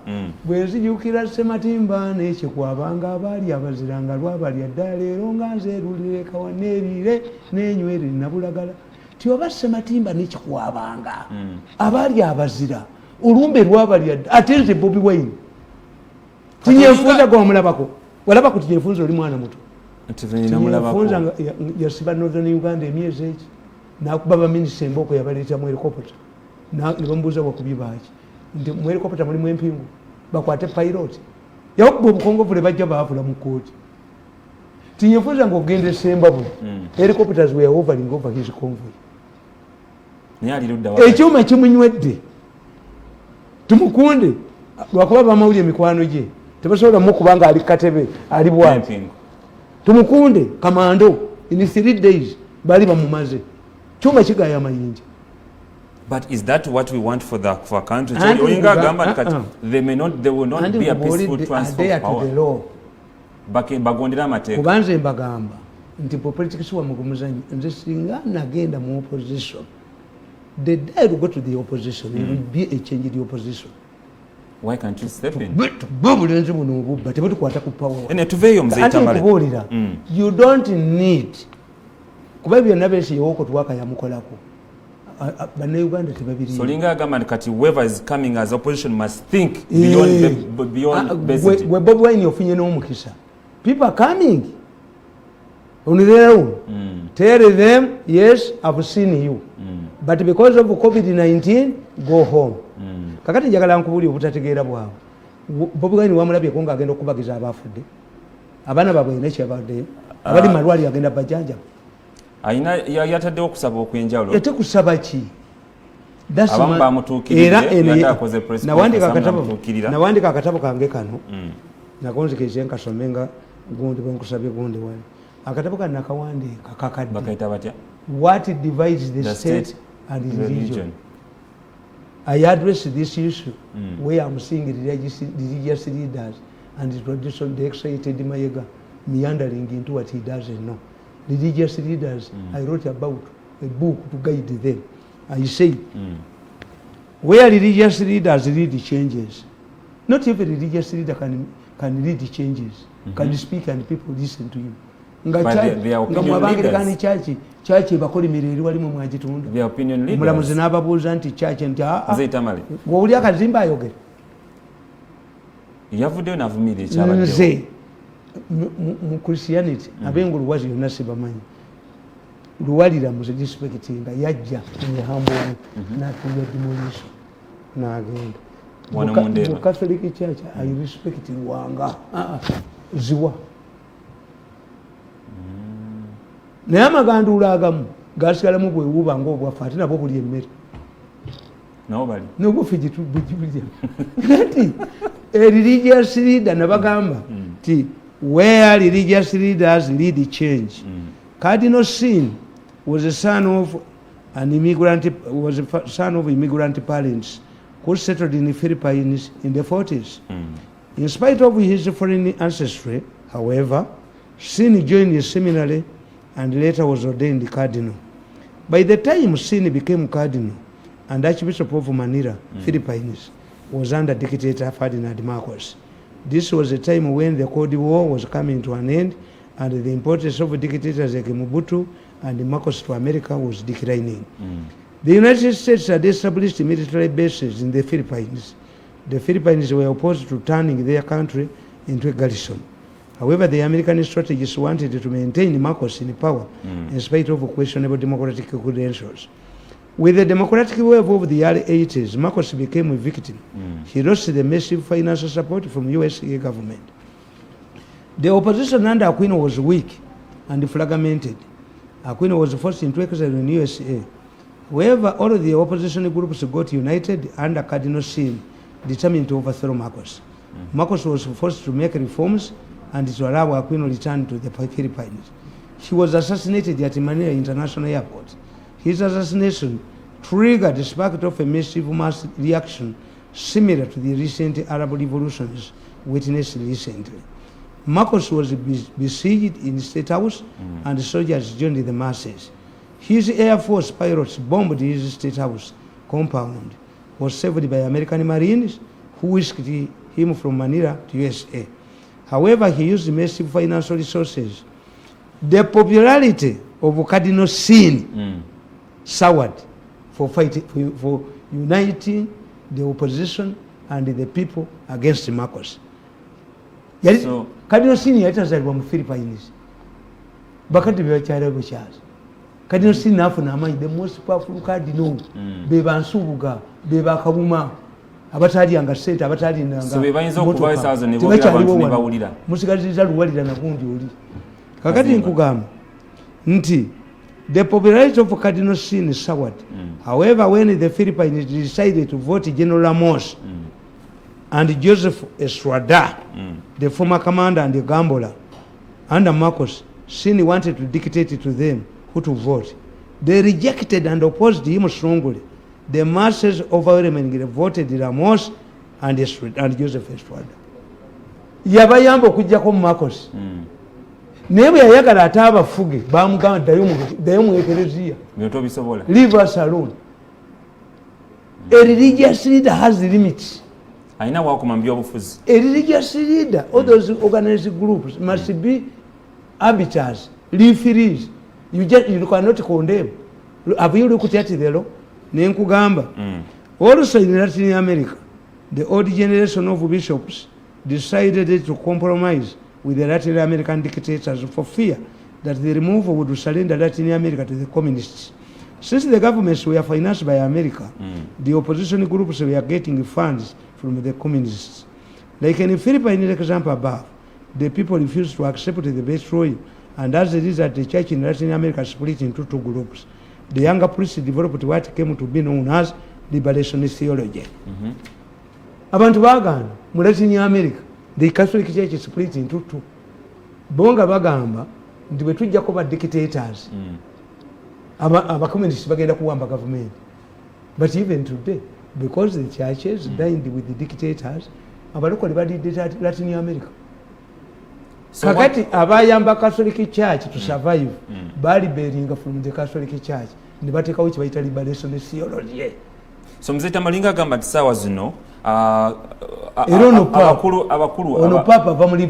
Speaker 2: bwenzijukira Sematimba nekyekwabanga abaali abaziranga lwabalya ddala leero nga nzeerulire kawaneerire nenywere nabulagala ti oba Sematimba nekikwabanga abaali abazira olumbe lwabalya ate nze Bobiwine tinyefunza gwamulabako walaba ku tinyefunza oli mwana muto tinyefunza yasiba Northern Uganda emyezi eki nakuba baminisita emboko yabaleeta mu helicopter nebamubuuza bwakubye baaki nti mu helicopter mulimu empingu bakwate pilot yakuba obukongovule bajja baavula mu kooti tinyefunza ngaogenda esembabwe helicopters were hovering over his convoy ekyuma kimunywedde tumukunde lwakuba bamawulire emikwano gye tebasobola mukubanga ali katebe ali bwati tumukunde kamando in 3 days bali bamumaze kyuma kigaya amayinja.
Speaker 1: But is that what we want for a country? They will not be a peaceful transfer of power. Bagondera amateeka.
Speaker 2: Kubanze mbagamba nti politics wa mugumuzanyi nze singa nagenda mu opposition. The day we go to the opposition, there will be a change in the opposition.
Speaker 1: Why can't you step in?
Speaker 2: Babulenze muno obubba tebutukwata ku power.
Speaker 1: Ene tuveyo mzee Tamale.
Speaker 2: You don't need kuba byonna besi yoko tuwaka yamukolako. Uganda
Speaker 1: so linga agamba kati whoever is coming as opposition must think beyond basic.
Speaker 2: We Bobiwine ofunye n'omukisa. People are coming on their own. Tell them, yes, I've seen you. But because of COVID-19, go home. Kakati njagala nkubuli obutategeera bwawe. Bobiwine wamulabye ko nga agenda okubagiza abafudde. Abaana babwe nekyabadde. Abali malwali agenda bajanja.
Speaker 1: Aina yataddewo okusaba okwenjawulo.
Speaker 2: Yate kusaba ki?
Speaker 1: Abamu bamutuukirire yatakoze press
Speaker 2: nawandika akatabo kange kano. Nakonzikirize nkasomenga gundi bwenkusabye gundi wali. Akatabo kana nakawandika kakadde.
Speaker 1: Bakaita batya?
Speaker 2: What divides the state and the religion. I address this issue where I'm seeing religious leaders and the tradition, the excited Mayega meandering into what he doesn't know. Religious leaders, I wrote about a book to guide them. I say, where religious leaders lead changes, not every religious leader can lead changes, can speak and people listen to him.
Speaker 1: Their opinion leaders.
Speaker 2: Mulamuzi n'ababuuza nti church nti
Speaker 1: Tamale.
Speaker 2: Gw'oli akazimba ayogera.
Speaker 1: Yavuddeyo n'avumirira ekyabaddewo.
Speaker 2: Nze mu Christianity abenga oluwazi yonna sibamanyi. Luwalira muzidispektinga yajja ehambo n'atuula demolition n'agenda. Mu Catholic Church I respect Luwanga. Ziwa. Naye amaganduula agamu gasigalamu bwewuuba ng'obwaffe ate nabo buli emmere n'obwaffe gitubulya ati religious leader nabagamba ti where religious leaders lead change. Cardinal Sin was a son of immigrant parents who settled in the Philippines in the 40s. In spite of his foreign ancestry, however, Sin joined the seminary and later was ordained cardinal. By the time Sin became cardinal and Archbishop of Manila, Philippines, was under dictator Ferdinand Marcos. This was a time when the Cold War was coming to an end and the importance of dictators like Mobutu and Marcos to America was declining. The United States had established military bases in the Philippines. The Philippines were opposed to turning their country into a garrison. However, the American strategists wanted to maintain Marcos in power in spite of questionable democratic credentials. With the democratic wave of the early 80s, Marcos became a victim. He lost the massive financial support from USA government. The opposition under Aquino was weak and fragmented. Aquino was forced into exile in USA. However, all of the opposition groups got united under Cardinal Sin, determined to overthrow Marcos. Marcos was forced to make reforms and to allow Aquino return to the Philippines. he was assassinated at Manila International Airport. His assassination triggered the spark of a massive mass reaction similar to the recent Arab revolutions witnessed recently. Marcos was besieged in the State House and soldiers joined the masses. His Air Force pilots bombed his State House compound, was saved by American Marines who whisked him from Manila to USA. However, he used massive financial resources. The popularity of Cardinal Sin soured for fighting, for uniting the opposition and the people against Marcos. So, Cardinal Sin yatazalibwa mu Philippines. Bakati byakyala bukyazi. Cardinal Sin afuna amanyi the most powerful cardinal be bansubuga be bakabuma abatali anga state abatali nanga.
Speaker 1: So bebayinza okuba 1000 ne bobya abantu ne bawulira.
Speaker 2: Musigaliza luwalira na gundi oli. Kakati nkugamba nti the popularity of Cardinal Sin soured. However, when the Philippines decided to vote General Ramos and Joseph Estrada, the former commander and the gambler, under Marcos, Sin wanted to dictate to them who to vote. They rejected and opposed him strongly. The masses overwhelmingly voted Ramos and Joseph Estrada. Yabayamba okujjako Marcos. Naye bwe yayagala ate abafuge bamugamba ddayo mu ekereziya. Leave us alone. A religious leader has limits. A religious leader, all those organized groups must be arbiters, referees. You cannot condemn. Have you looked at the law? Nenkugamba. Also in Latin America, the old generation of bishops decided to compromise with the Latin American dictators for fear that the removal would surrender Latin America to the communists. Since the governments were financed by America, the opposition groups were getting funds from the communists. Like in the Philippines example above, the people refused to accept the viceroy, and as a result, the church in Latin America split into two groups. The younger priests developed what came to be known as liberationist theology. Abantu bagamba mu Latin America, the Catholic Church split into two. Bonga bagamba nti bwe tujjako ba dictators. Communists bagenda kuwamba government. But even today, because the churches dined with the dictators, abalokole badidde Latin America. So kakati abayamba Catholic Church to survive, bali bearing from the Catholic Church, ne batekawo kye bayita liberation theology.
Speaker 1: So mzee Tamalinga gamba nti sawa zino
Speaker 2: ono papa bamuli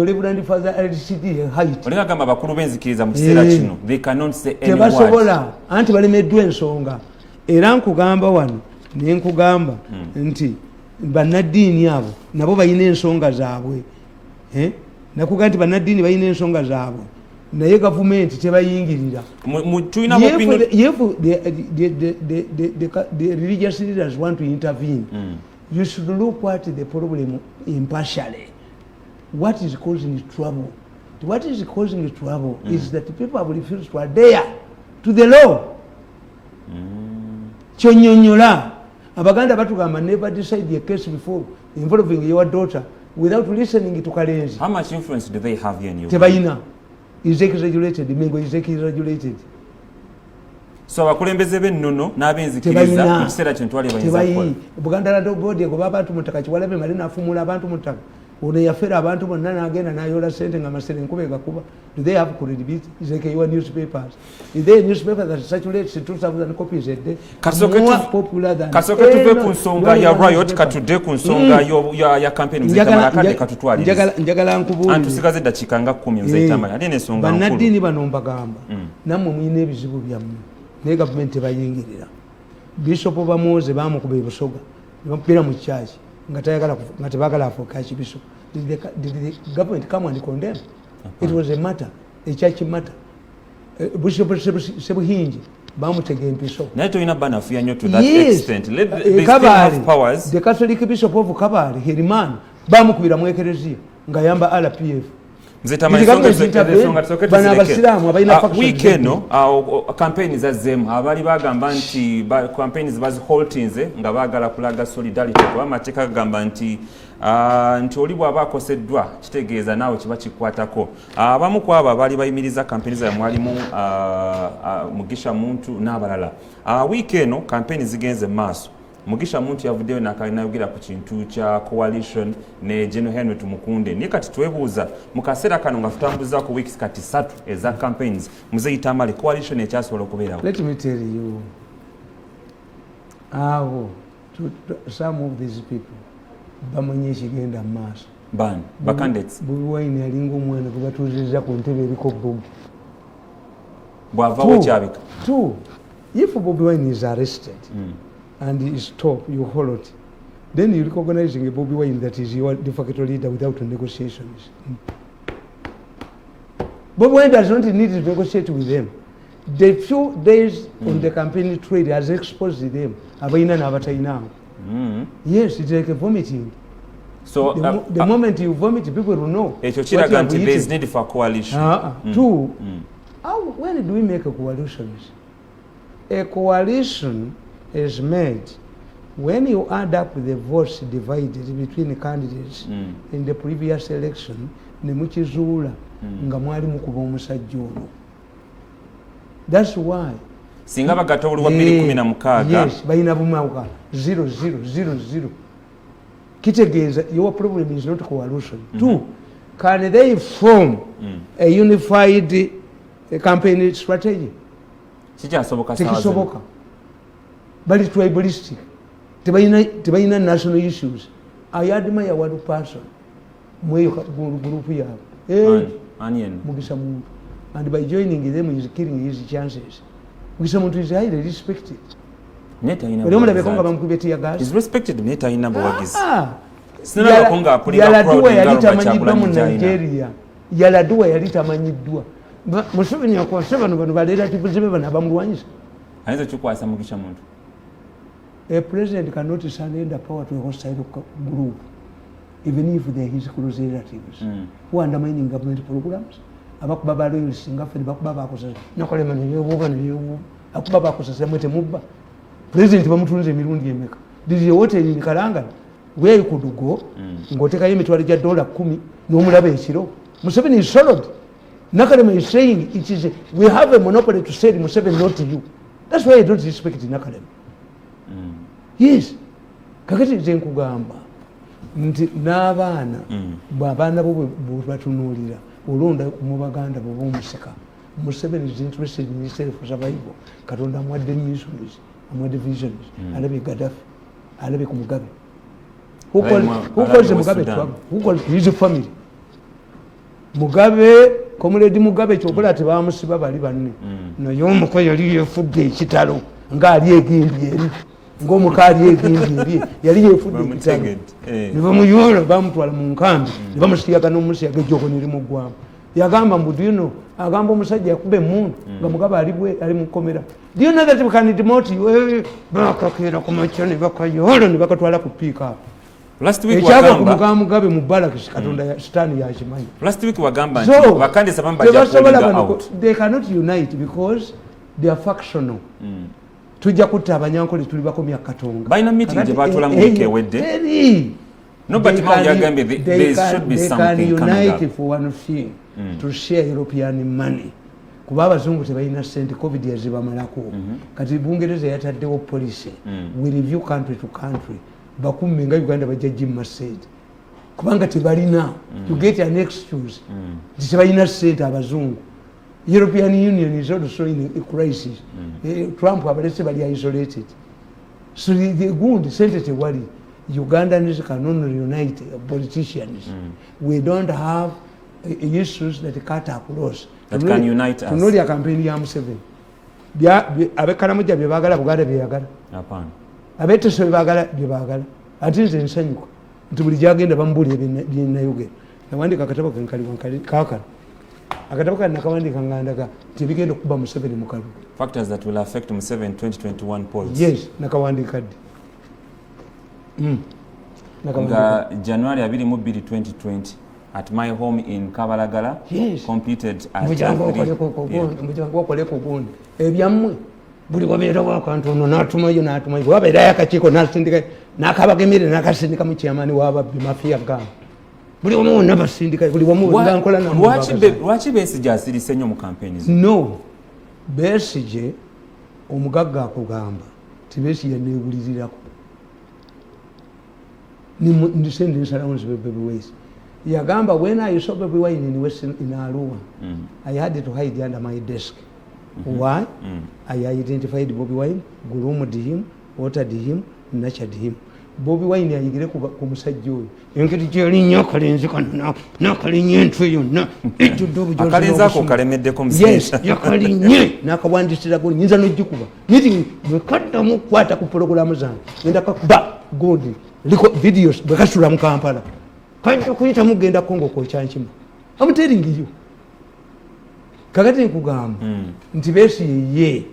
Speaker 2: Reverend Father LCD height.
Speaker 1: Olinga gamba abakulu benzikiriza mu kiseera kino, they cannot say any word.
Speaker 2: Tebasobola anti balemeddwa ensonga. Era nkugamba wano ne nkugamba nti bannaddiini abo nabo bayina ensonga zaabwe. Nakugamba nti bannaddiini bayina ensonga zaabwe. Naye gavumenti tebayingirira. The religious leaders want to intervene. You should look at the problem impartially. What is causing trouble? What is causing trouble is that people have refused to adhere to the law. Chonyonyola. Abaganda batugamba never decide a case before involving your daughter without listening to Kalenzi.
Speaker 1: How much influence do they have here in Uganda?
Speaker 2: Tebayina. Is exaggerated. Mengo is exaggerated.
Speaker 1: So abakulembeze b'ennono n'abenzikiriza mu kiseera kino twali bayinza kukola.
Speaker 2: Buganda Land Board egoba abantu mutaka kiwalabe mali n'afumula abantu mutaka. Ono yafera abantu bonna n'agenda n'ayola ssente nga masere nkube gakuba. Do they have credibility? Is like your newspapers. Is there a newspaper that circulates 2,000 copies a day? More popular than
Speaker 1: kasoke tuve ku nsonga ya riot katudde ku nsonga ya campaign mzee Tamale kade katutwaliriza.
Speaker 2: Njagala nkubuulire.
Speaker 1: Antusigaze eddakiika nga 10 mzee Tamale. Ate n'ensonga nkulu.
Speaker 2: Bannaddiini bano mbagamba. Nammwe muyina ebizibu byammwe. Naye gavumenti tebayingirira. Bishop bamuze bamukuba ebusoga. Ne bamupira mu church. Nga tebagala afuuka Archbishop. Did the government come and condemn? It was a matter, a church matter. Bishop Sebuhinji bamutega empiso.
Speaker 1: Naye toyina banafuya nnyo to that extent. Let they still have powers.
Speaker 2: The Catholic Bishop of Kabale, Heriman, bamukubira mu ekereziya nga yamba RPF. bano abasiraamu abalina
Speaker 1: weekend campaign zazzemu abali bagamba nti campaigns baziholtinze nga baagala kulaga solidarity kuba amateeka gagamba nti oli bw'aba akoseddwa kitegeeza naawe kiba kikwatako. Abamu ku abo abaali bayimiriza campaign zaabwe mwalimu Mugisha Muntu n'abalala. Weekend campaign zigenze mu maaso. Mugisha Muntu yavuddeyo n'ayogera ku kintu kya coalition ne General Henry Tumukunde. Naye kati twebuuza mu kaseera kano nga tutambuza ku weeks kati 3 eza campaigns muzeeyi Tamale coalition ekyasobola okubeerawo.
Speaker 2: Let me tell you, some of these people bamanyi ekigenda mu maaso.
Speaker 1: Ban ba candidates
Speaker 2: Bobiwine yalinga omwana gwe batuuzizza ku ntebe eriko bomu.
Speaker 1: Bw'avaawo ekyabika.
Speaker 2: Two, if Bobiwine is arrested and he is stopped, you hold it, then you recognizing a Bobiwine that is your de facto leader without negotiations. Bobiwine does not need to negotiate with them. The few days on the campaign trade has exposed them. Abaina na abatayina. Yes, it's like a vomiting.
Speaker 1: So
Speaker 2: the moment you vomit, people will know.
Speaker 1: There is need for coalition.
Speaker 2: Two, when do we make a coalition? A coalition is made when you add up the votes divided between the candidates in the previous election, nemukizuula nga mwali mukuba omusajja ono. That's why.
Speaker 1: Singa bagatta oluwa 2016.
Speaker 2: Yes, bayina bumawuka 0-0-0-0. Kitegeeza your problem is not coalition. Two, can they form a unified campaign strategy? Tekisoboka. Bali tribalistic. Tebayina national issues. I admire one person. Mweyo group yaabwe. Mugisha Muntu. And by joining them, he is killing his chances. Mugisha Muntu is highly respected.
Speaker 1: He's respected.
Speaker 2: Yaladuwa yalitamanyiddwa mu Nigeria. Yaladuwa yalitamanyiddwa. Museveni yakwasa bano balerative be bano abamulwanyisa.
Speaker 1: Ayinza kikwasa Mugisha Muntu.
Speaker 2: A president cannot surrender power to a hostile group, even if they are his close relatives who are undermining government programs. Abakuba balo singafe bakuba bakosa nakolema neyobuga neyobu akuba bakosa mwete mubba. President bamutunze emirundi emeka. This is what in Kalanga where you could go ngoteka emitwalo gya $10 n'omulaba ekiro. Museveni is solid. Nakalema is saying it is we have a monopoly to sell Museveni, not to you. That's why I don't respect Nakalema. Yes. Kakati nze nkugamba nti n'abaana bw'abaana bo batunuulira olonda mu Baganda bo bomuseka. Museveni is interested in himself for survival. Katonda amwadde missions, amwadde visions. Alabe Gaddafi, alabe ku Mugabe. Who calls Mugabe trouble? Who calls his family? Mugabe, Comrade Mugabe kyokola tebamusiba bali banne. Naye omuko yali yefudde ekitalo ng'ali egindi eri. Ng'omukaali egindi eri yali yefudde ekitalo. Ne bamuyoola bamutwala mu nkambi ne bamusiyaga n'omusiyaga ejjoko ne limuggwamu. Yagamba mbu dino agamba omusajja yakube emundu nga Mugabe ali mu kkomera. Do you know that we can demote you? Bakakeera ku makya ne bakayoola ne bakatwala ku piika.
Speaker 1: Last week
Speaker 2: wagamba Mugabe mu Barracks Katonda sitaani yakimanyi.
Speaker 1: Last week wagamba nti bakandisa bamba out.
Speaker 2: They cannot unite because they are factional. Tujja kutta abanyankole tuli bakomya Katonga.
Speaker 1: Bayina meeting gye batwala mu week ewedde. No, but there should be something coming up. They can unite for one thing, to share European money. Kuba abazungu tebalina sente COVID yazibamalako. Kati Bungereza yataddewo policy. We review country to country. Bakumme nga Uganda bajja Jim Massed. Kubanga tebalina. You get an excuse. Tebalina sente abazungu. European Union is also in a crisis. Trump abalese bali isolated. So the good sente tewali. Ugandans can only unite politicians. We don't have issues that cut across. That can unite us.
Speaker 2: Tunoli ya campaign ya Museveni. Abekalamuja bye bagala Buganda bye yagala.
Speaker 1: Hapana.
Speaker 2: Abeteso bye bagala bye bagala. Ati nze nsanyuka. Nti buli gyagenda bambulira bye Nayogedde. Nawandika akatabo kankali kakana. Akatabo kana nakawandika ngandaka tebigenda okuba Museveni mu kalulu.
Speaker 1: Factors that will affect Museveni 2021 polls.
Speaker 2: Yes, nakawandika ddi.
Speaker 1: Nga January 22, 2020 at my home in Kabalagala.
Speaker 2: Yes.
Speaker 1: Completed at
Speaker 2: Mujango okole kugundi. Ebyammwe buli wabeera wakantu ono n'atumayo wabeera yakakiiko n'asindika n'akabagemere n'akasindika mu kyamaani w'ababbi mafiya gamba buli wamu wonna basindika buli wamu nkola
Speaker 1: lwaki Besigye asirise nnyo mu campaign zo?
Speaker 2: No, Besigye omugagga akugamba ti Besigye neewulirirako ndisende nsalawo nzibe Bobiwine yagamba when I saw Bobiwine in Arua I had to hide under my desk. Why? I identified Bobiwine, groomed him, watered him, nurtured him. Bobiwine yayigire ku musajja oyo engeri gyali nnyo akalenzi kano n'akalinye entwe yonna ejjudde obujozi
Speaker 1: akalenzi ako kalemeddeko musajja.
Speaker 2: Yes, yakalinye n'akawandisira guli nyinza n'ojjikuba niti bwe kaddamu kukwata ku pologulamu zange ngenda kakuba godi liko videos bwe kasula mu Kampala kajja kuyita mugenda Kongo kwokyankima I'm telling you kakati nkugamba nti Besigye ye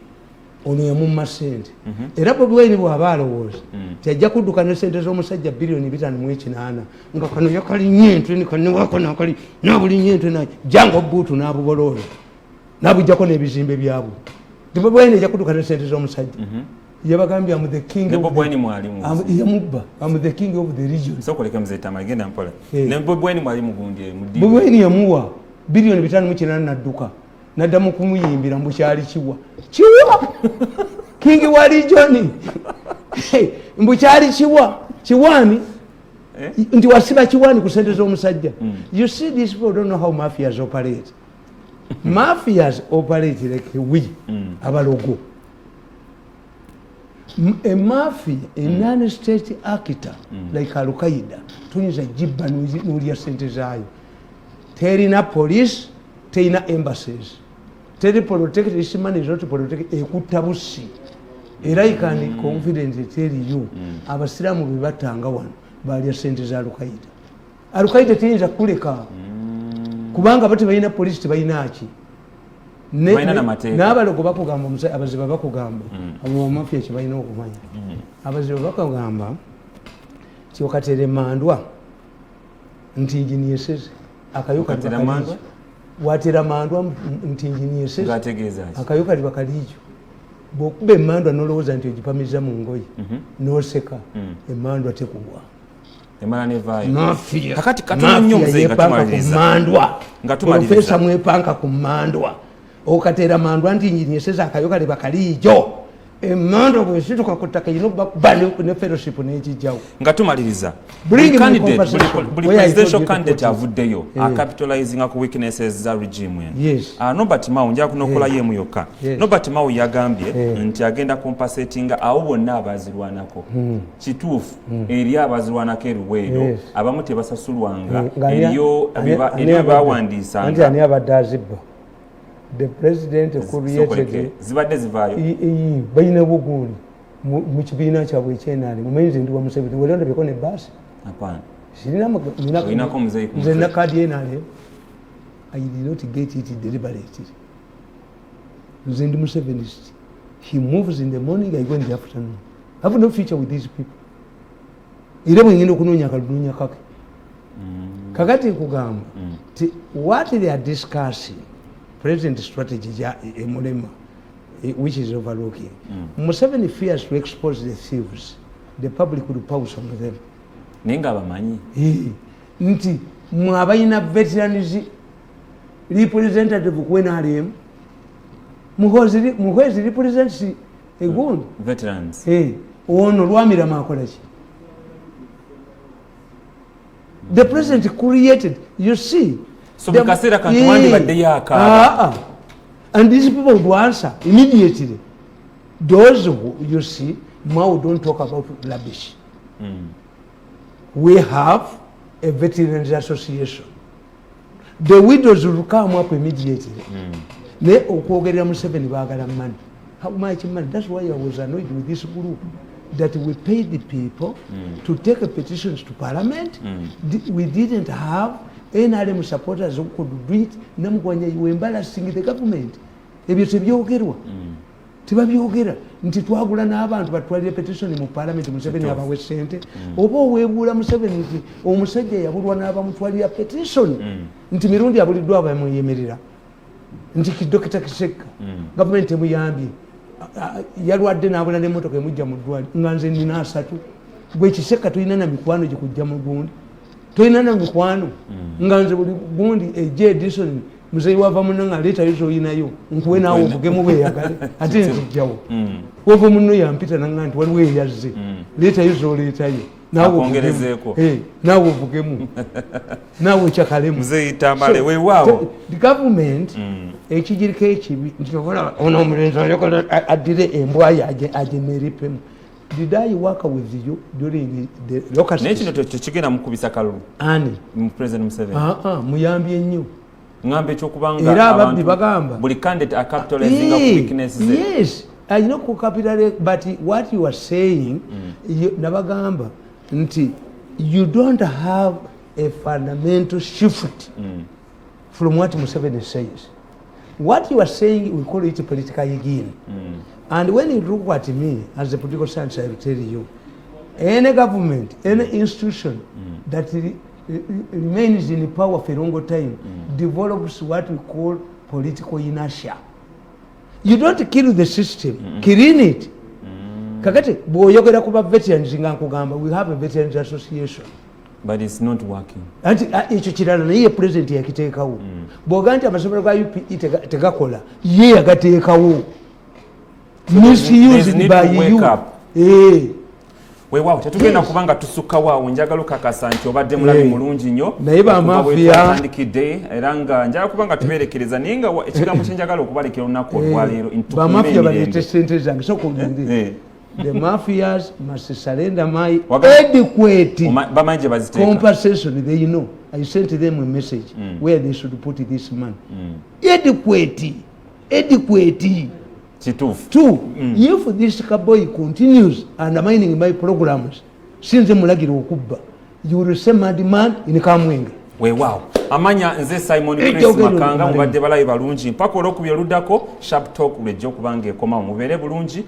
Speaker 2: ono yamumma ssente era Bobiwine bw'aba alowooza tijja kudduka ne ssente z'omusajja bilioni 5.8 nga kano yakalinye entwe ni kano wako nakali nabulinye entwe na jango buutu n'abuboloola n'abujjako n'ebizimbe byabwe nti Bobiwine ejja kudduka ne ssente z'omusajja yabagambye am the king
Speaker 1: of Bobiwine mwalimu
Speaker 2: yamubba am the king of the region
Speaker 1: so koleka mzee Tamale genda mpola ne Bobiwine mwalimu gundi mudi
Speaker 2: Bobiwine yamuwa bilioni 5.8 n'adduka naddamu kumuyimbira mbukyali kiwa king wa region mbukyali kiwani nti wasiba kiwani ku ssente z'omusajja. You see, these people don't know how mafias operate. Mafias operate like we abalogo. A mafia, a non-state actor like Al-Qaeda tuyinza jibba n'olya ssente zaayo terina police terina embassies teri protect this money is not to protect ekutta busi era ikani confident teri you abasiramu bebatanga wano balya ssente za Al-Qaeda tiyinza kuleka kubanga bati balina police tebalina ki n'abalogo bakugamba abaziba bakugamba abo bamafia kibalina okumanya abaziba bakugamba kyokatere mandwa nti injinyeseze akayuka watera mandwa nti injinyeseze akayuka libakalijo bwokuba emandwa nolowooza nti ogipamiza mu ngoye noseka emandwa tekugwa mafia profesa mwepanka ku mandwa okatera mandwa nti injinyeseze akayoka libakalijo emandwa bwesituka ku ttaka yino bakubale ne fellowship n'ekijjawo
Speaker 1: nga tumaliriza buli presidential candidate avuddeyo acapitalizing ku weaknesses za regime Nobert Mao nja kunokola yemu yokka Nobert Mao yagambye nti agenda compensating abo bonna abazirwanako kituufu eri abazirwanako eruweero abamu tebasasulwanga eriyo bawandiisanga
Speaker 2: ani abadde azibba. The president created
Speaker 1: zibadde zivaayo
Speaker 2: bayina buguli mu kibiina kyabwe ekyenali mumenzi ndi wa Museveni welonda beko ne basi
Speaker 1: hapana
Speaker 2: sirina nze na kadi yenale I did not get it deliberately nze ndi Musevenist. He moves in the morning, I go in the afternoon. I have no future with these people. Ile mwingine okunonya kalunya kake kakati kugamba what they are discussing present strategy emulema which is overlooking. Museveni fears to expose the thieves. The public will pounce on them.
Speaker 1: Nenga bamanyi.
Speaker 2: Nti mwabayina veterans representative kwena alem. Muhwezi represents egundi.
Speaker 1: Veterans.
Speaker 2: Ono lwamira makolachi. The president created, you see.
Speaker 1: So bikasera kantuwandi badde yaka.
Speaker 2: And these people would answer immediately. Those who, you see, Mao don't talk about rubbish. We have a veterans association. The widows will come up immediately. Ne okwogerera Museveni baagala money. How much money? That's why I was annoyed with this group. That we paid the people to take petitions to parliament. We didn't have NRM supporters who could do it. Namugwanya, you embarrassing the government. Ebyo tebyogerwa. Tebabyogerera. nti twagula n'abantu batwalire petition mu parliament Museveni abawe ssente oba oweebuula Museveni nti omusajja yabulwa n'abamutwalira petition nti mirundi abuliddwa abamuyemerera nti Dr. Kiseka gavumenti emuyambye yalwadde n'abula n'emmotoka emujja mu ddwaliro nga nze nina 3 gwe Kiseka tulina na mikwano gikujja mu gundi tulina na mikwano nga nze buli gundi ejja edition muzeyi wava munanga leeta yizo oyinayo nkuwe naawe ovugemu bweyagale ate nzijjawo wova munno yampita nanga nti waliwo eyazze leeta yizo oleetayo naawe ovugemu naawe kyakalemu
Speaker 1: muzeyi Tamale weewaawo
Speaker 2: the government ekigiriko ekibi nti ono omulenzi addire embwayi ageneripemu. Did I work with you during the local
Speaker 1: session? Nekino tekigenda mukubisa kalulu
Speaker 2: ani
Speaker 1: President Museveni
Speaker 2: muyambye nnyo
Speaker 1: ngambe ekyokubanga
Speaker 2: era ababbi bagamba
Speaker 1: buli candidate acapitalizing up weaknesses.
Speaker 2: Yes, I know capitalize, but what you are saying nabagamba nti you don't have a fundamental shift from what Museveni says. What you are saying, we call it political again. And when you look at me as a political scientist, I will tell you, any government, any institution that remains in power for a long time develops what we call political inertia. You don't kill the system, killing it. Kakati, boyogera kuba veterans nga nkugamba, we have a veterans association.
Speaker 1: But it's not working.
Speaker 2: Anti ekyo kirala naye president yakiteekawo. Bw'oga nti amasomero ga UP tegakola, ye yagateekawo. Misused by you.
Speaker 1: Weewaawo tetugenda kubanga tusukkawo awo njagala okakasa nti obadde mulabi mulungi nnyo
Speaker 2: naye bamafia
Speaker 1: atandikidde era nga njagala kubanga tubeerekereza naye nga ekigambo kyenjagala okubalekera olunaku olwaleero
Speaker 2: bamafia balete ssente zange sokuulire. The mafias must surrender my adequate compensation. They know. I sent them a message where they should put this money. Adequate. Two, if this boy continues undermining my programs, since mulagiro okubba, you will say mad man in Kamwenge.
Speaker 1: Weewaawo amanya nze Simon Chris Makanga mubadde balayi balungi mpaka olwokubya luddako sharp talk lejja okubanga ekoma mubeere bulungi.